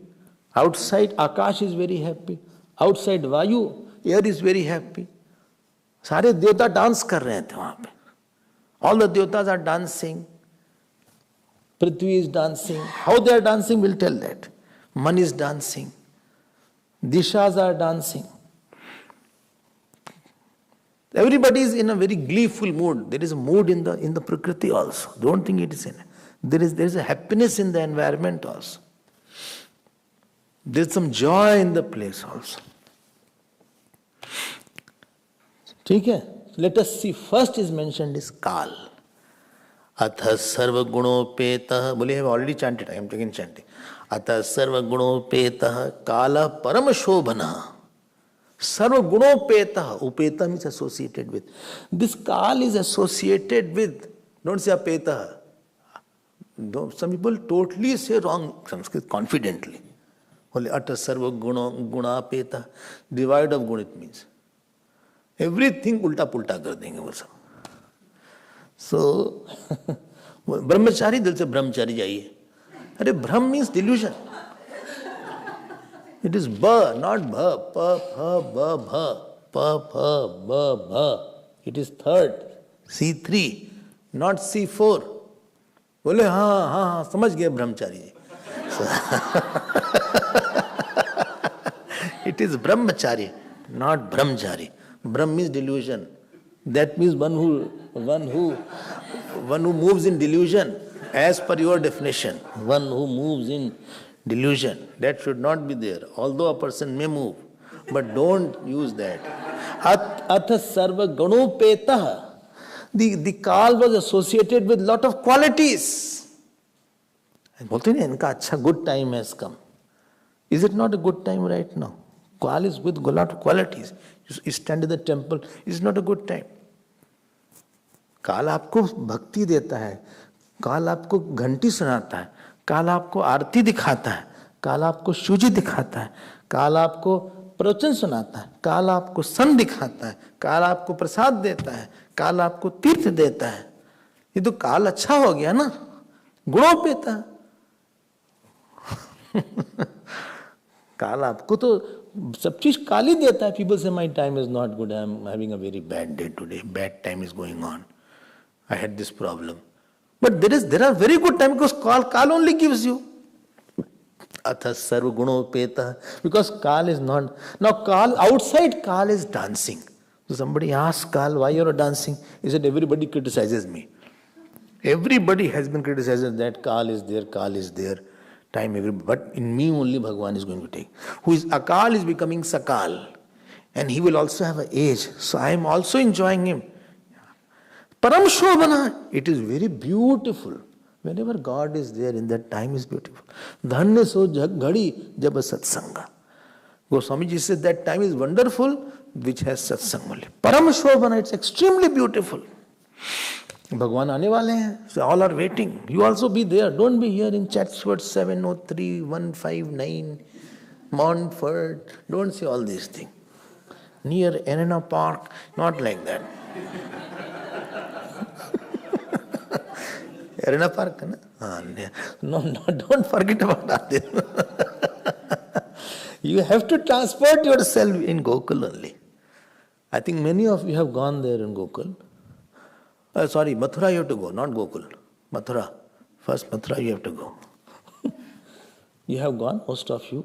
Outside Akash is very happy. Outside Vayu, air is very happy. सारे देवता डांस कर रहे थे वहां पे. All the devatas are dancing. Prithvi is dancing. How they are dancing, we'll tell that. Man is dancing. Dishas are dancing. Everybody is in a very gleeful mood. There is a mood in the Prakriti also. Don't think it is in. There is a happiness in the environment also. There is some joy in the place also. ठीक है? Let us see. First is mentioned is Kal. Atha sarva gunopetah. बोलिए, I have already chanted. I am taking chanting. Atha sarva gunopetah kala param shobhana. Sarva gunopetah. Upeta means associated with. This Kal is associated with. Don't say apetah. Some people totally say wrong Sanskrit confidently. Only Atha sarva gunapetah. Divide of gun it means. Everything ulta pulta कर देंगे वो सब. So, ब्रह्मचारी दिल से ब्रह्मचारी जाइए. अरे ब्रह्म means delusion. It is ba, not bha, pa, pha, ba, bha. pa, pa, ba, bha. It is third. C3, not C4. बोले हाँ हाँ हाँ समझ गए ब्रह्मचारी जी. It is brahmachari, not brahmachari. Brahm means delusion. That means one who moves in delusion, as per your definition. One who moves in delusion. That should not be there. Although a person may move, but don't use that. Atha sarva ganopetah. The Kal was associated with lot of qualities. बोलते हैं इनका अच्छा good time has come. Is it not a good time right now? Kal is with a lot of qualities. You stand in the temple, it's not a good time. काल आपको भक्ति देता है, काल आपको घंटी सुनाता है, काल आपको आरती दिखाता है, काल आपको शिवजी दिखाता है, काल आपको प्रवचन सुनाता है, काल आपको सन दिखाता है, काल आपको प्रसाद देता है, काल आपको तीर्थ देता है. ये तो काल अच्छा हो गया ना, गुणों पेता. काल आपको तो सब चीज काल ही देता है. पीपल से my time is not good, I am having a very bad day today, bad time is going on, I had this problem. But there are very good time because kaal only gives you. अथ सर्व गुणोपेता, because Kal is not. Now Kal, outside Kal is dancing. So somebody asks Kal, why you are dancing? He said, everybody criticizes me. Everybody has been criticizing that Kal is there, time everybody. But in me only Bhagavan is going to take. Who is Akal is becoming Sakal. And he will also have an age. So I am also enjoying him. Param Shobhana, it is very beautiful. Whenever God is there, in that time is beautiful. Dhanya so ghadi jab satsanga. Goswami ji said that time is wonderful, which has satsang only. Param Shobhana, it's extremely beautiful. Bhagwan aane wale hain, so all are waiting. You also be there. Don't be here in Chatsworth 703 159 Montfort. Don't say all these things. Near Arena Park, not like that. Arena Park, no, don't forget about this. You have to transport yourself in Gokul only. I think many of you have gone there in Gokul. Sorry, Mathura you have to go, not Gokul. Mathura. First Mathura you have to go. You have gone, most of you?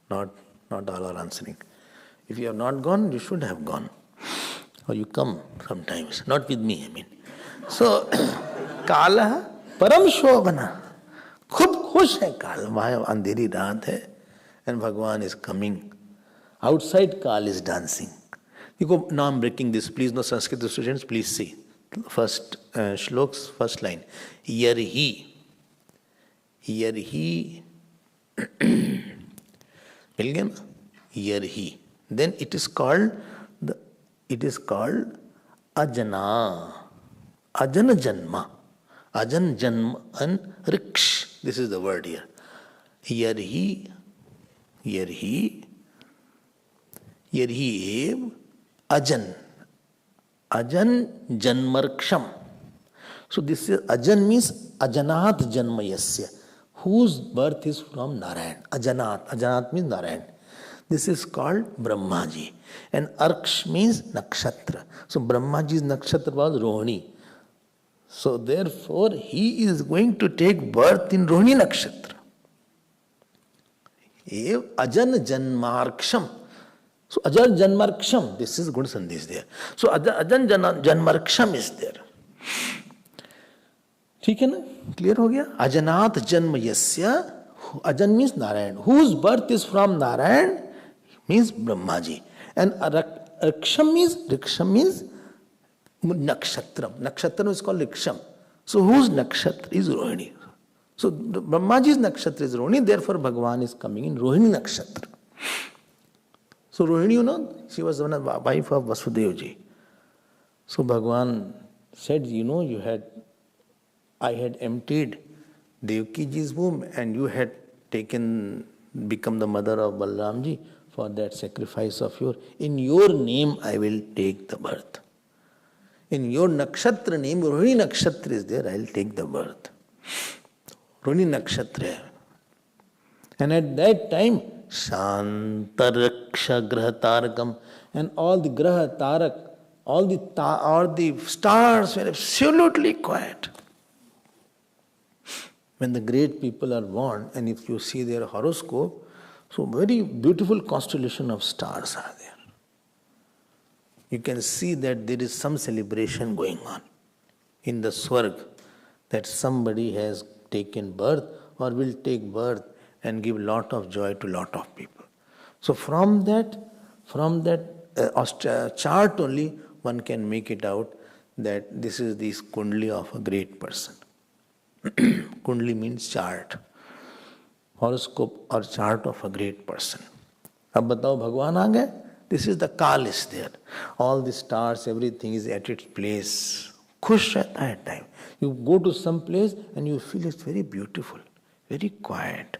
Not all are answering. If you have not gone, you should have gone. Or you come sometimes. Not with me, I mean. So, Kala Param Shobhana. Khub khush hai Kal. Why andheri raat hai? And Bhagavan is coming. Outside Kal is dancing. You go, now I'm breaking this. Please, no Sanskrit students, please see. First shloks, first line. Yarhi. Yarhi. Then it is called Ajana. Ajana Janma. Ajan Janma and Riksh. This is the word here. Yarhi ev Ajan. Ajan Janmarksham. So this is Ajan means Ajanat Janmayasya, whose birth is from Narayan. Ajanat means Narayan. This is called Brahmaji. And Arksh means Nakshatra. So Brahmaji's Nakshatra was Rohini. So therefore he is going to take birth in Rohini Nakshatra. Ev Ajan Janmarksham. So Ajan Janmarksham, this is good sandhi is there. So Ajan Janmarksham is there. ठीक है ना? Clear हो गया? Ajanat Janma Yasya. Ajan means Narayan. Whose birth is from Narayan means Brahmaji. And Riksham means Nakshatram. Nakshatram is called Riksham. So whose Nakshatra is Rohini? So Brahmaji's Nakshatra is Rohini, therefore Bhagavan is coming in Rohini Nakshatra. So Rohini, you know, she was one of the wife of Vasudevji. So Bhagavan said, you know, I had emptied Devkiji's womb and you had become the mother of Balramji for that sacrifice of yours. In your name I will take the birth. In your Nakshatra name, Rohini Nakshatra is there, I will take the birth. Rohini Nakshatra. And at that time, Shantaraksha Graha Tarakam. And all the Graha Tarak, all the stars were absolutely quiet. When the great people are born, and if you see their horoscope, so very beautiful constellation of stars are there. You can see that there is some celebration going on in the Swarg, that somebody has taken birth or will take birth and give lot of joy to lot of people. So from that chart only one can make it out that this is the kundli of a great person. Kundli means chart, horoscope or chart of a great person. अब बताओ भगवान आ गए. This is the Kal is there. All the stars, everything is at its place. खुश रहता है time. You go to some place and you feel it's very beautiful, very quiet.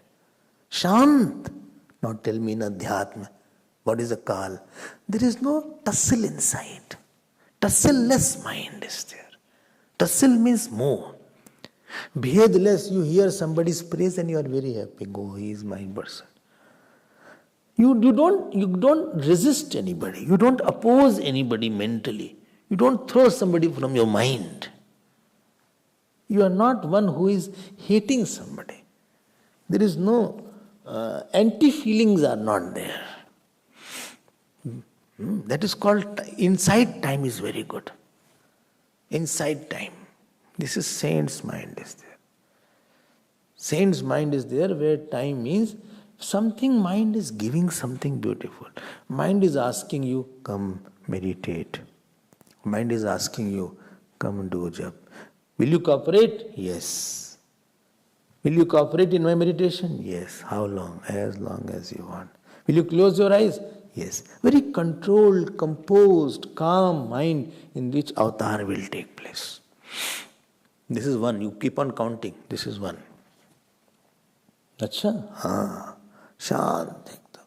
Shant. Now tell me in Adhyatma, what is a Kal? There is no tussle inside. Tussleless mind is there. Tussle means more. Bhedless, you hear somebody's praise and you are very happy. Go, he is my person. You don't resist anybody. You don't oppose anybody mentally. You don't throw somebody from your mind. You are not one who is hating somebody. There is no anti-feelings are not there. That is called inside time is very good. Inside time. This is saint's mind is there. Saint's mind is there where time means something mind is giving something beautiful. Mind is asking you, come meditate. Mind is asking you, come do jap. Will you cooperate? Yes. Will you cooperate in my meditation? Yes. How long? As long as you want. Will you close your eyes? Yes. Very controlled, composed, calm mind in which avatar will take place. This is one. You keep on counting. This is one. Acha? Haan. Shant ekdam.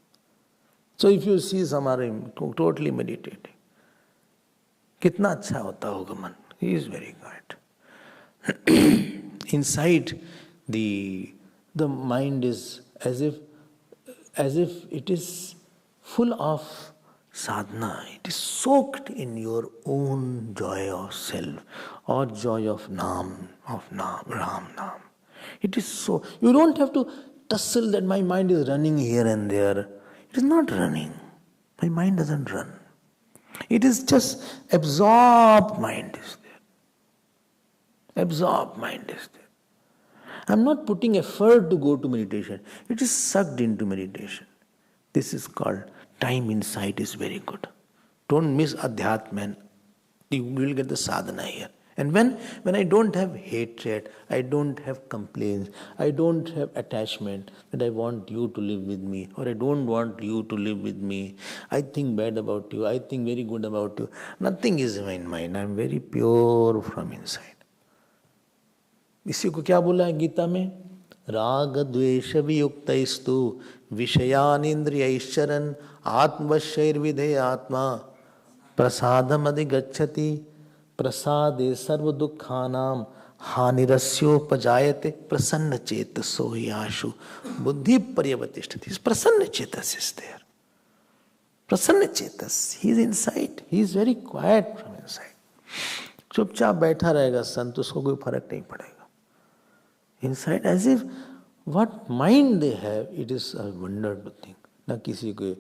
So if you see Samarim totally meditating, kitna acha hota hoga man. He is very quiet. Inside the mind is as if it is full of sadhana. It is soaked in your own joy of self or joy of Nam, Ram Nam. It is so. You don't have to tussle that my mind is running here and there. It is not running. My mind doesn't run. It is just absorbed mind is there. Absorbed mind is there. I am not putting effort to go to meditation. It is sucked into meditation. This is called time inside is very good. Don't miss Adhyatman. You will get the sadhana here. And when I don't have hatred, I don't have complaints, I don't have attachment that I want you to live with me or I don't want you to live with me. I think bad about you, I think very good about you. Nothing is in my mind. I am very pure from inside. इसी को क्या बोला है गीता में? राग द्वेष वियुक्तैस्तु विषयानिन्द्रियैश्चरन् आत्मवश्यैर्विधेय आत्मा प्रसादम् अधिगच्छति प्रसादे सर्व दुखानाम हानिरस्योपजायते प्रसन्न चेतसो हि आशु बुद्धि पर्यवतिष्ठति. प्रसन्न चेतस is there. प्रसन्न Chetas. He is inside. He is very quiet from inside. चुपचाप बैठा रहेगा संत, उसको कोई फर्क नहीं पड़ेगा. Inside, as if what mind they have, it is a wonder to think. ना किसी को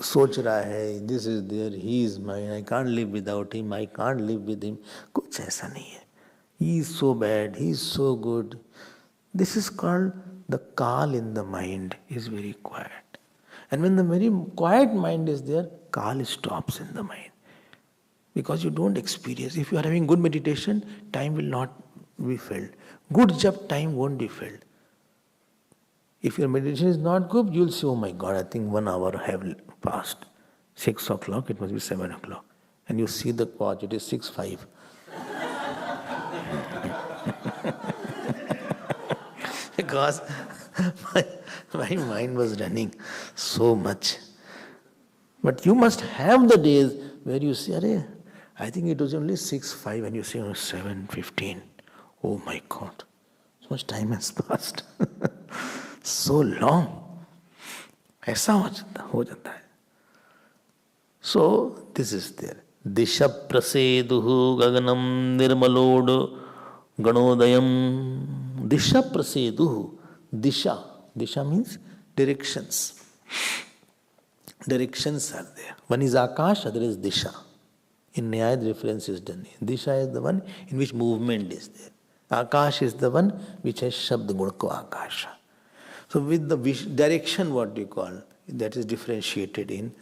सोच रहा है this is there, he is mine, I can't live without him, I can't live with him. कुछ ऐसा नहीं है. He is so bad, he is so good. This is called the Kal in the mind is very quiet. And when the very quiet mind is there, Kal stops in the mind. Because you don't experience. If you are having good meditation, time will not be felt. Good jap, time won't be felt. If your meditation is not good, you will say, oh my God, I think 1 hour have passed. 6 o'clock, it must be 7 o'clock. And you see the watch, it is 6:05. Because my mind was running so much. But you must have the days where you say, Arey, I think it was only 6:05 and you say, oh, 7:15. Oh my God, so much time has passed. So long. ऐसा हो जाता है. So this is there. Disha praseduhu gaganam nirmalodu ganodayam. Disha praseduhu. Disha means directions. Directions are there. One is Akash, other is Disha. In Nyaya, the reference is done. Disha is the one in which movement is there. Akash is the one which has Shabd Gurko Akasha. So with the direction, what you call, that is differentiated in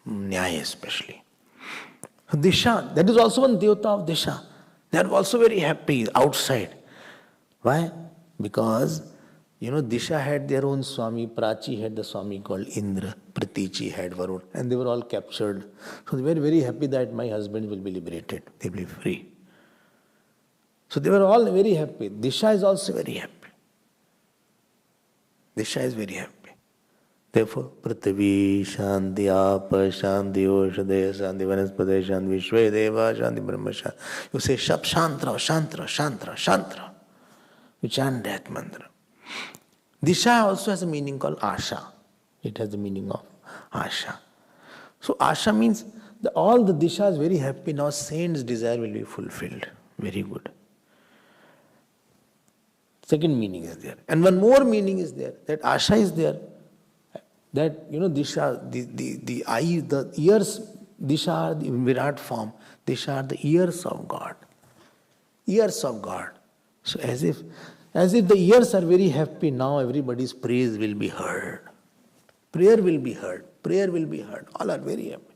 Nyaya especially. Disha, that is also one Devata of Disha. They are also very happy outside. Why? Because, Disha had their own Swami, Prachi had the Swami called Indra, Pratichi had Varun, and they were all captured. So they were very happy that my husband will be liberated, they will be free. So they were all very happy. Disha is also very happy. Disha is very happy. Therefore, Prithvi, Shanti, Apa, Shanti, Oshadaya, Shanti, Vanaspade, Shanti, Vishwe, Deva, Shanti, Brahma, Shanti. You say Shab, Shantra, Shantra, Shantra, Shantra. You chant that mantra. Disha also has a meaning called Asha. It has the meaning of Asha. So Asha means all the Disha is very happy. Now saint's desire will be fulfilled. Very good. Second meaning is there. And one more meaning is there. That Asha is there. That, Disha, the eye, the ears, Disha are the Virat form. Disha are the ears of God. Ears of God. So as if the ears are very happy, now everybody's praise will be heard. Prayer will be heard. Prayer will be heard. All are very happy.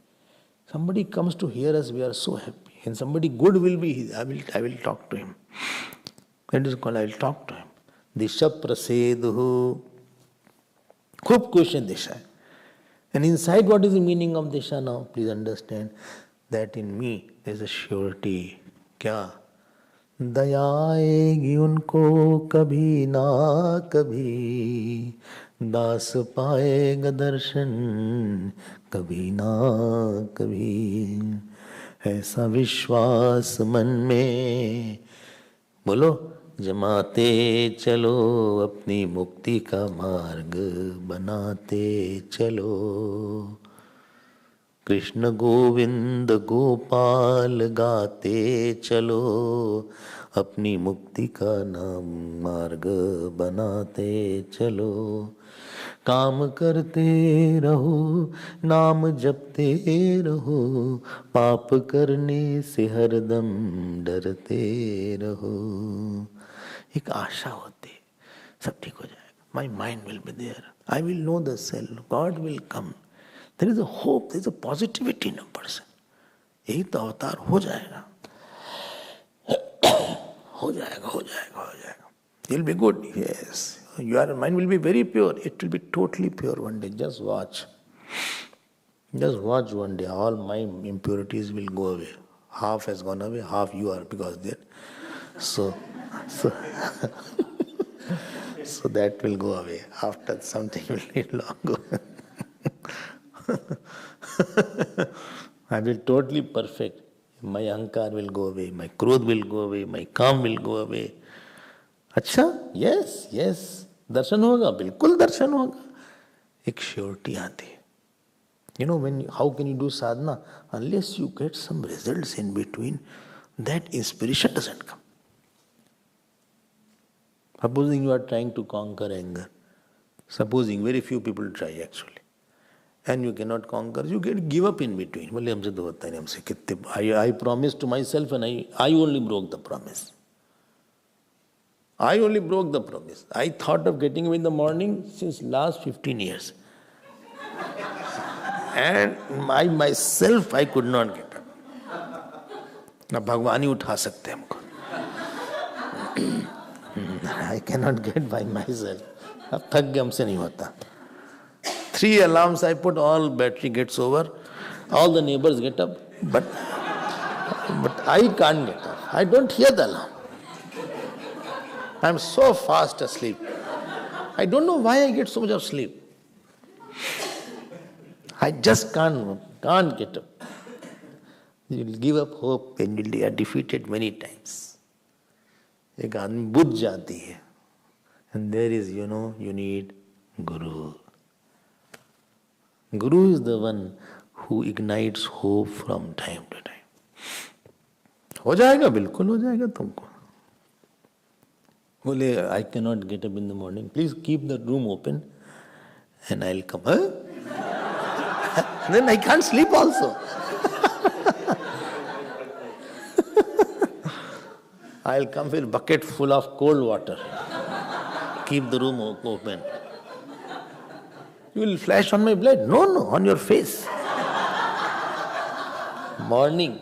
Somebody comes to hear us, we are so happy. And somebody good will be, I will talk to him. That is called, I will talk to him. Disha praseduhu. खूब question Disha. And inside, what is the meaning of Disha now? Please understand that in me there is a surety. क्या? दया आएगी उनको कभी ना कभी, दास पाएगा दर्शन कभी ना कभी, ऐसा विश्वास मन में बोलो जमाते चलो, अपनी मुक्ति का मार्ग बनाते चलो, कृष्ण गोविंद गोपाल गाते चलो, अपनी मुक्ति का नाम मार्ग बनाते चलो, काम करते रहो, नाम जपते रहो, पाप करने से हरदम डरते रहो. एक आशा होती, सब ठीक हो जाएगा. My mind will be there. I will know the self. God will come. There is a hope, there is a positivity in a person. यही तो अवतार हो जाएगा. हो जाएगा, हो जाएगा, हो जाएगा. It will be good, yes. Your mind will be very pure. It will be totally pure one day. Just watch. Just watch one day. All my impurities will go away. Half has gone away, half you are because there. So that will go away. After something will need long. I will totally perfect. My ahankar will go away, my krodh will go away, my काम will go away. अच्छा, yes, yes, दर्शन होगा, बिल्कुल दर्शन होगा. एक surety आती है. How can you do sadhana? Unless you get some results in between, that inspiration doesn't come. Supposing you are trying to conquer anger. Supposing very few people try actually. And you cannot conquer, you can give up in between. बोले हमसे तो होता नहीं, हमसे कितने. I promised to myself and I only broke the promise. I only broke the promise. I thought of getting up in the morning since last 15 years. And myself, I could not get up. ना भगवान ही उठा सकते हमको. I cannot get by myself. अब थक गए, हमसे नहीं होता. 3 alarms I put, all battery gets over, all the neighbors get up, but I can't get up. I don't hear the alarm. I'm so fast asleep. I don't know why I get so much of sleep. I just can't get up. You will give up hope and you are defeated many times. एक आदमी बुझ जाती है. And there is, you need Guru. Guru is the one who ignites hope from time to time. हो जाएगा, बिल्कुल हो जाएगा तुमको. बोले, I cannot get up in the morning. Please keep the room open and I'll come. Huh? Then I can't sleep also. I'll come with a bucket full of cold water. Keep the room open. You will flash on my blood. No, on your face. Morning.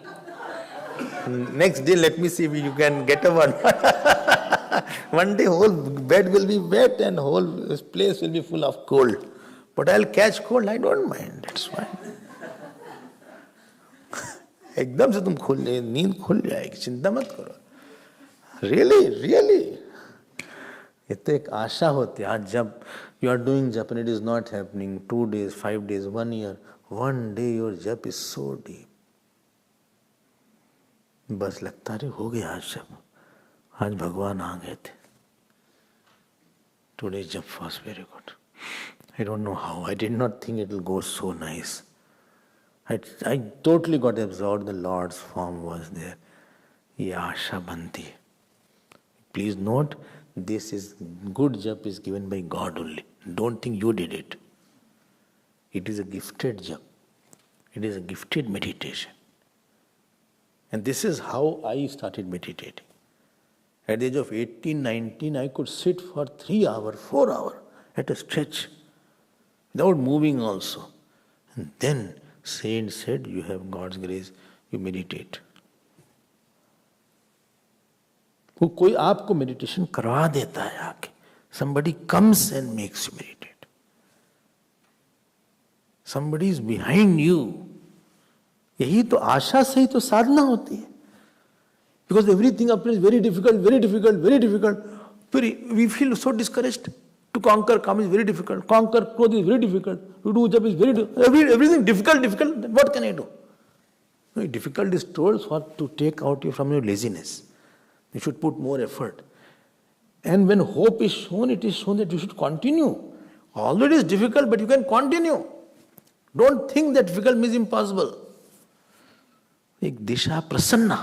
Next day, let me see if you can get up or not. One day, whole bed will be wet and whole place will be full of cold. But I'll catch cold. I don't mind. That's fine. एकदम से तुम नींद खुल जाएगी, चिंता मत करो. Really? ये तो एक आशा होती है. आज जब you are doing japa and it is not happening, 2 days, 5 days, 1 year, one day your japa is so deep. बस लगता है हो गया आज जब. आज भगवान आ गए थे. Today's japa was very good. I don't know how. I did not think it will go so nice. I totally got absorbed. The Lord's form was there. ये आशा बनती है. Please note, this is good japa is given by God only. Don't think you did it. It is a gifted japa. It is a gifted meditation. And this is how I started meditating. At the age of 18, 19, I could sit for 3 hours, 4 hours at a stretch without moving also. And then saint said, you have God's grace, you meditate. वो कोई आपको meditation करवा देता है आके. Somebody comes and makes you meditate. Somebody is behind you. यही तो आशा से ही तो साधना होती है. Because everything appears very difficult. We feel so discouraged. To conquer karma is very difficult. Conquer growth is very difficult. To do japa is very difficult. Everything difficult. What can I do? No, difficult is told for to take out you from your laziness. You should put more effort. And when hope is shown, it is shown that you should continue. Although it is difficult, but you can continue. Don't think that difficult means impossible. एक दिशा प्रसन्ना,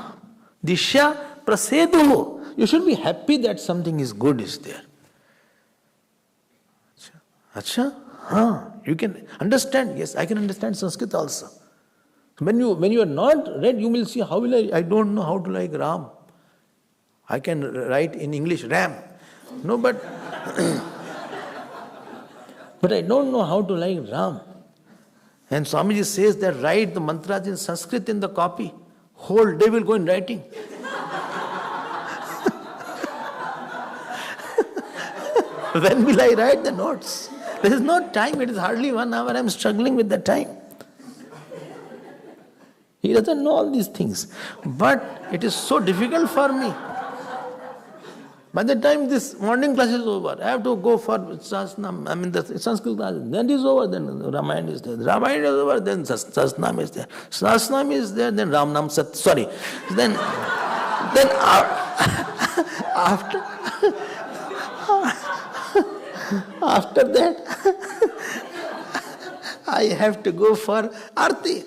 दिशा प्रसेदो. You should be happy that something is good is there. Acha? You can understand. Yes, I can understand Sanskrit also. When you are not read, you will see how will I don't know how to like Ram. I can write in English Ram. No, but but I don't know how to like Ram. And Swamiji says that write the mantras in Sanskrit in the copy. Whole day will go in writing. When will I write the notes? There is no time. It is hardly 1 hour. I am struggling with the time. He doesn't know all these things. But it is so difficult for me. By the time this morning class is over, I have to go for Sasnam. I mean the Sanskrit class. Then it is over, then Ramayana is there. Ramayana is over, then Sasnam is there. Sasnam is there, then Ramnam Sat. Sorry. Then after that, I have to go for Arti.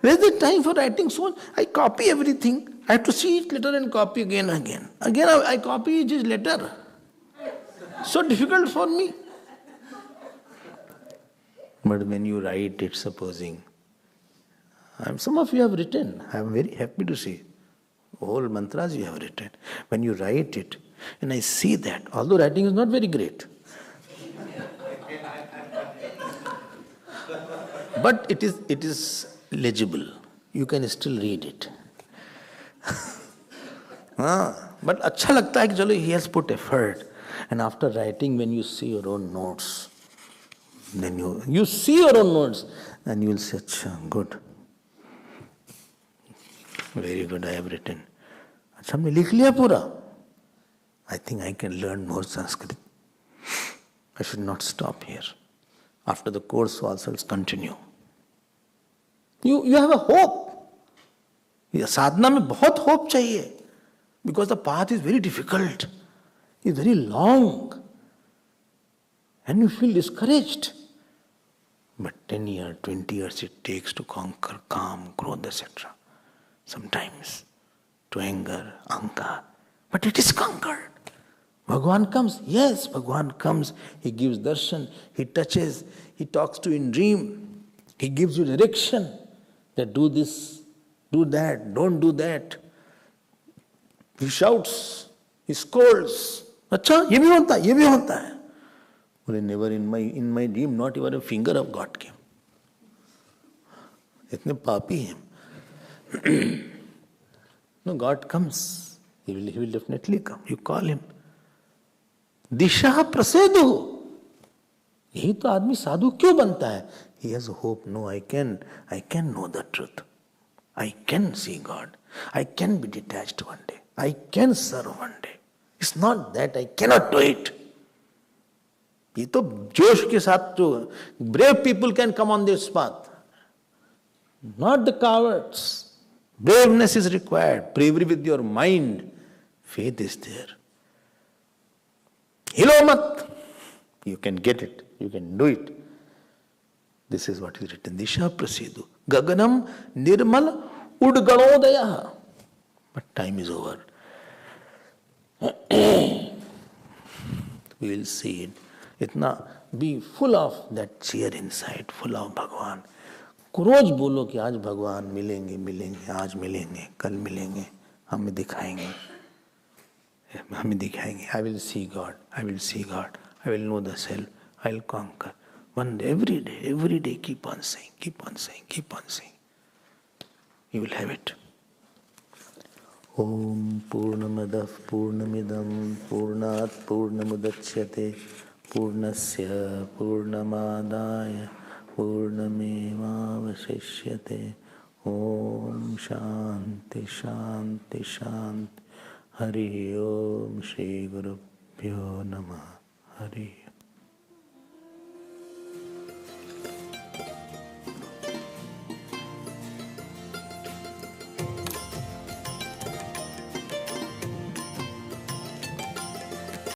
Where's the time for writing so much? I copy everything. I have to see each letter and copy again and again. Again I copy each letter. So difficult for me. But when you write it, supposing, some of you have written. I am very happy to see. Whole mantras you have written. When you write it, and I see that, although writing is not very great, but it is legible. You can still read it. But अच्छा लगता है कि चलो he has put effort. And after writing, when you see your own notes, then you see your own notes, and you will say, अच्छा, good. Very good, I have written. अच्छा, हमने लिख लिया पूरा. I think I can learn more Sanskrit. I should not stop here. After the course also, let's continue. You have a hope. साधना में बहुत hope चाहिए. Because the path is very difficult. It's very long. And you feel discouraged. But 10 years, 20 years it takes to conquer calm, growth, etc. Sometimes to anger, anger. But it is conquered. Bhagavan comes. Yes, Bhagavan comes. He gives darshan. He touches. He talks to you in dream. He gives you direction. That do this, do that, don't do that. He shouts. He scolds. अच्छा ये भी होता है, ये भी होता है. Well, never in my dream, not even a finger of God came. इतने पापी हैं. No, God comes. He will definitely come. You call him. दिशा प्रसेदु. यही तो आदमी साधु क्यों बनता है? He has hope. No, I can know the truth. I can see God. I can be detached one day. I can serve one day. It's not that I cannot do it. ये तो जोश के साथ जो brave people can come on this path. Not the cowards. Braveness is required. Bravery with your mind. Faith is there. Hilo mat. You can get it. You can do it. This is what is written. Disha prasidu. Gaganam nirmal udganodaya. But time is over. We will see it. Itna be full of that cheer inside, full of Bhagavan. रोज बोलो कि आज भगवान मिलेंगे, आज मिलेंगे, कल मिलेंगे, हमें दिखाएंगे. I will see God, I will know the self, I will conquer. One day, every day, keep on saying. You will have it. Om Purnamadah Purnamidam Purnat Purnamudachyate Purnasya Purnamadaya Purnamevavashishyate. Om Shanti Shanti Shanti. Hari Om Shri Gurubhyo Namah. Hari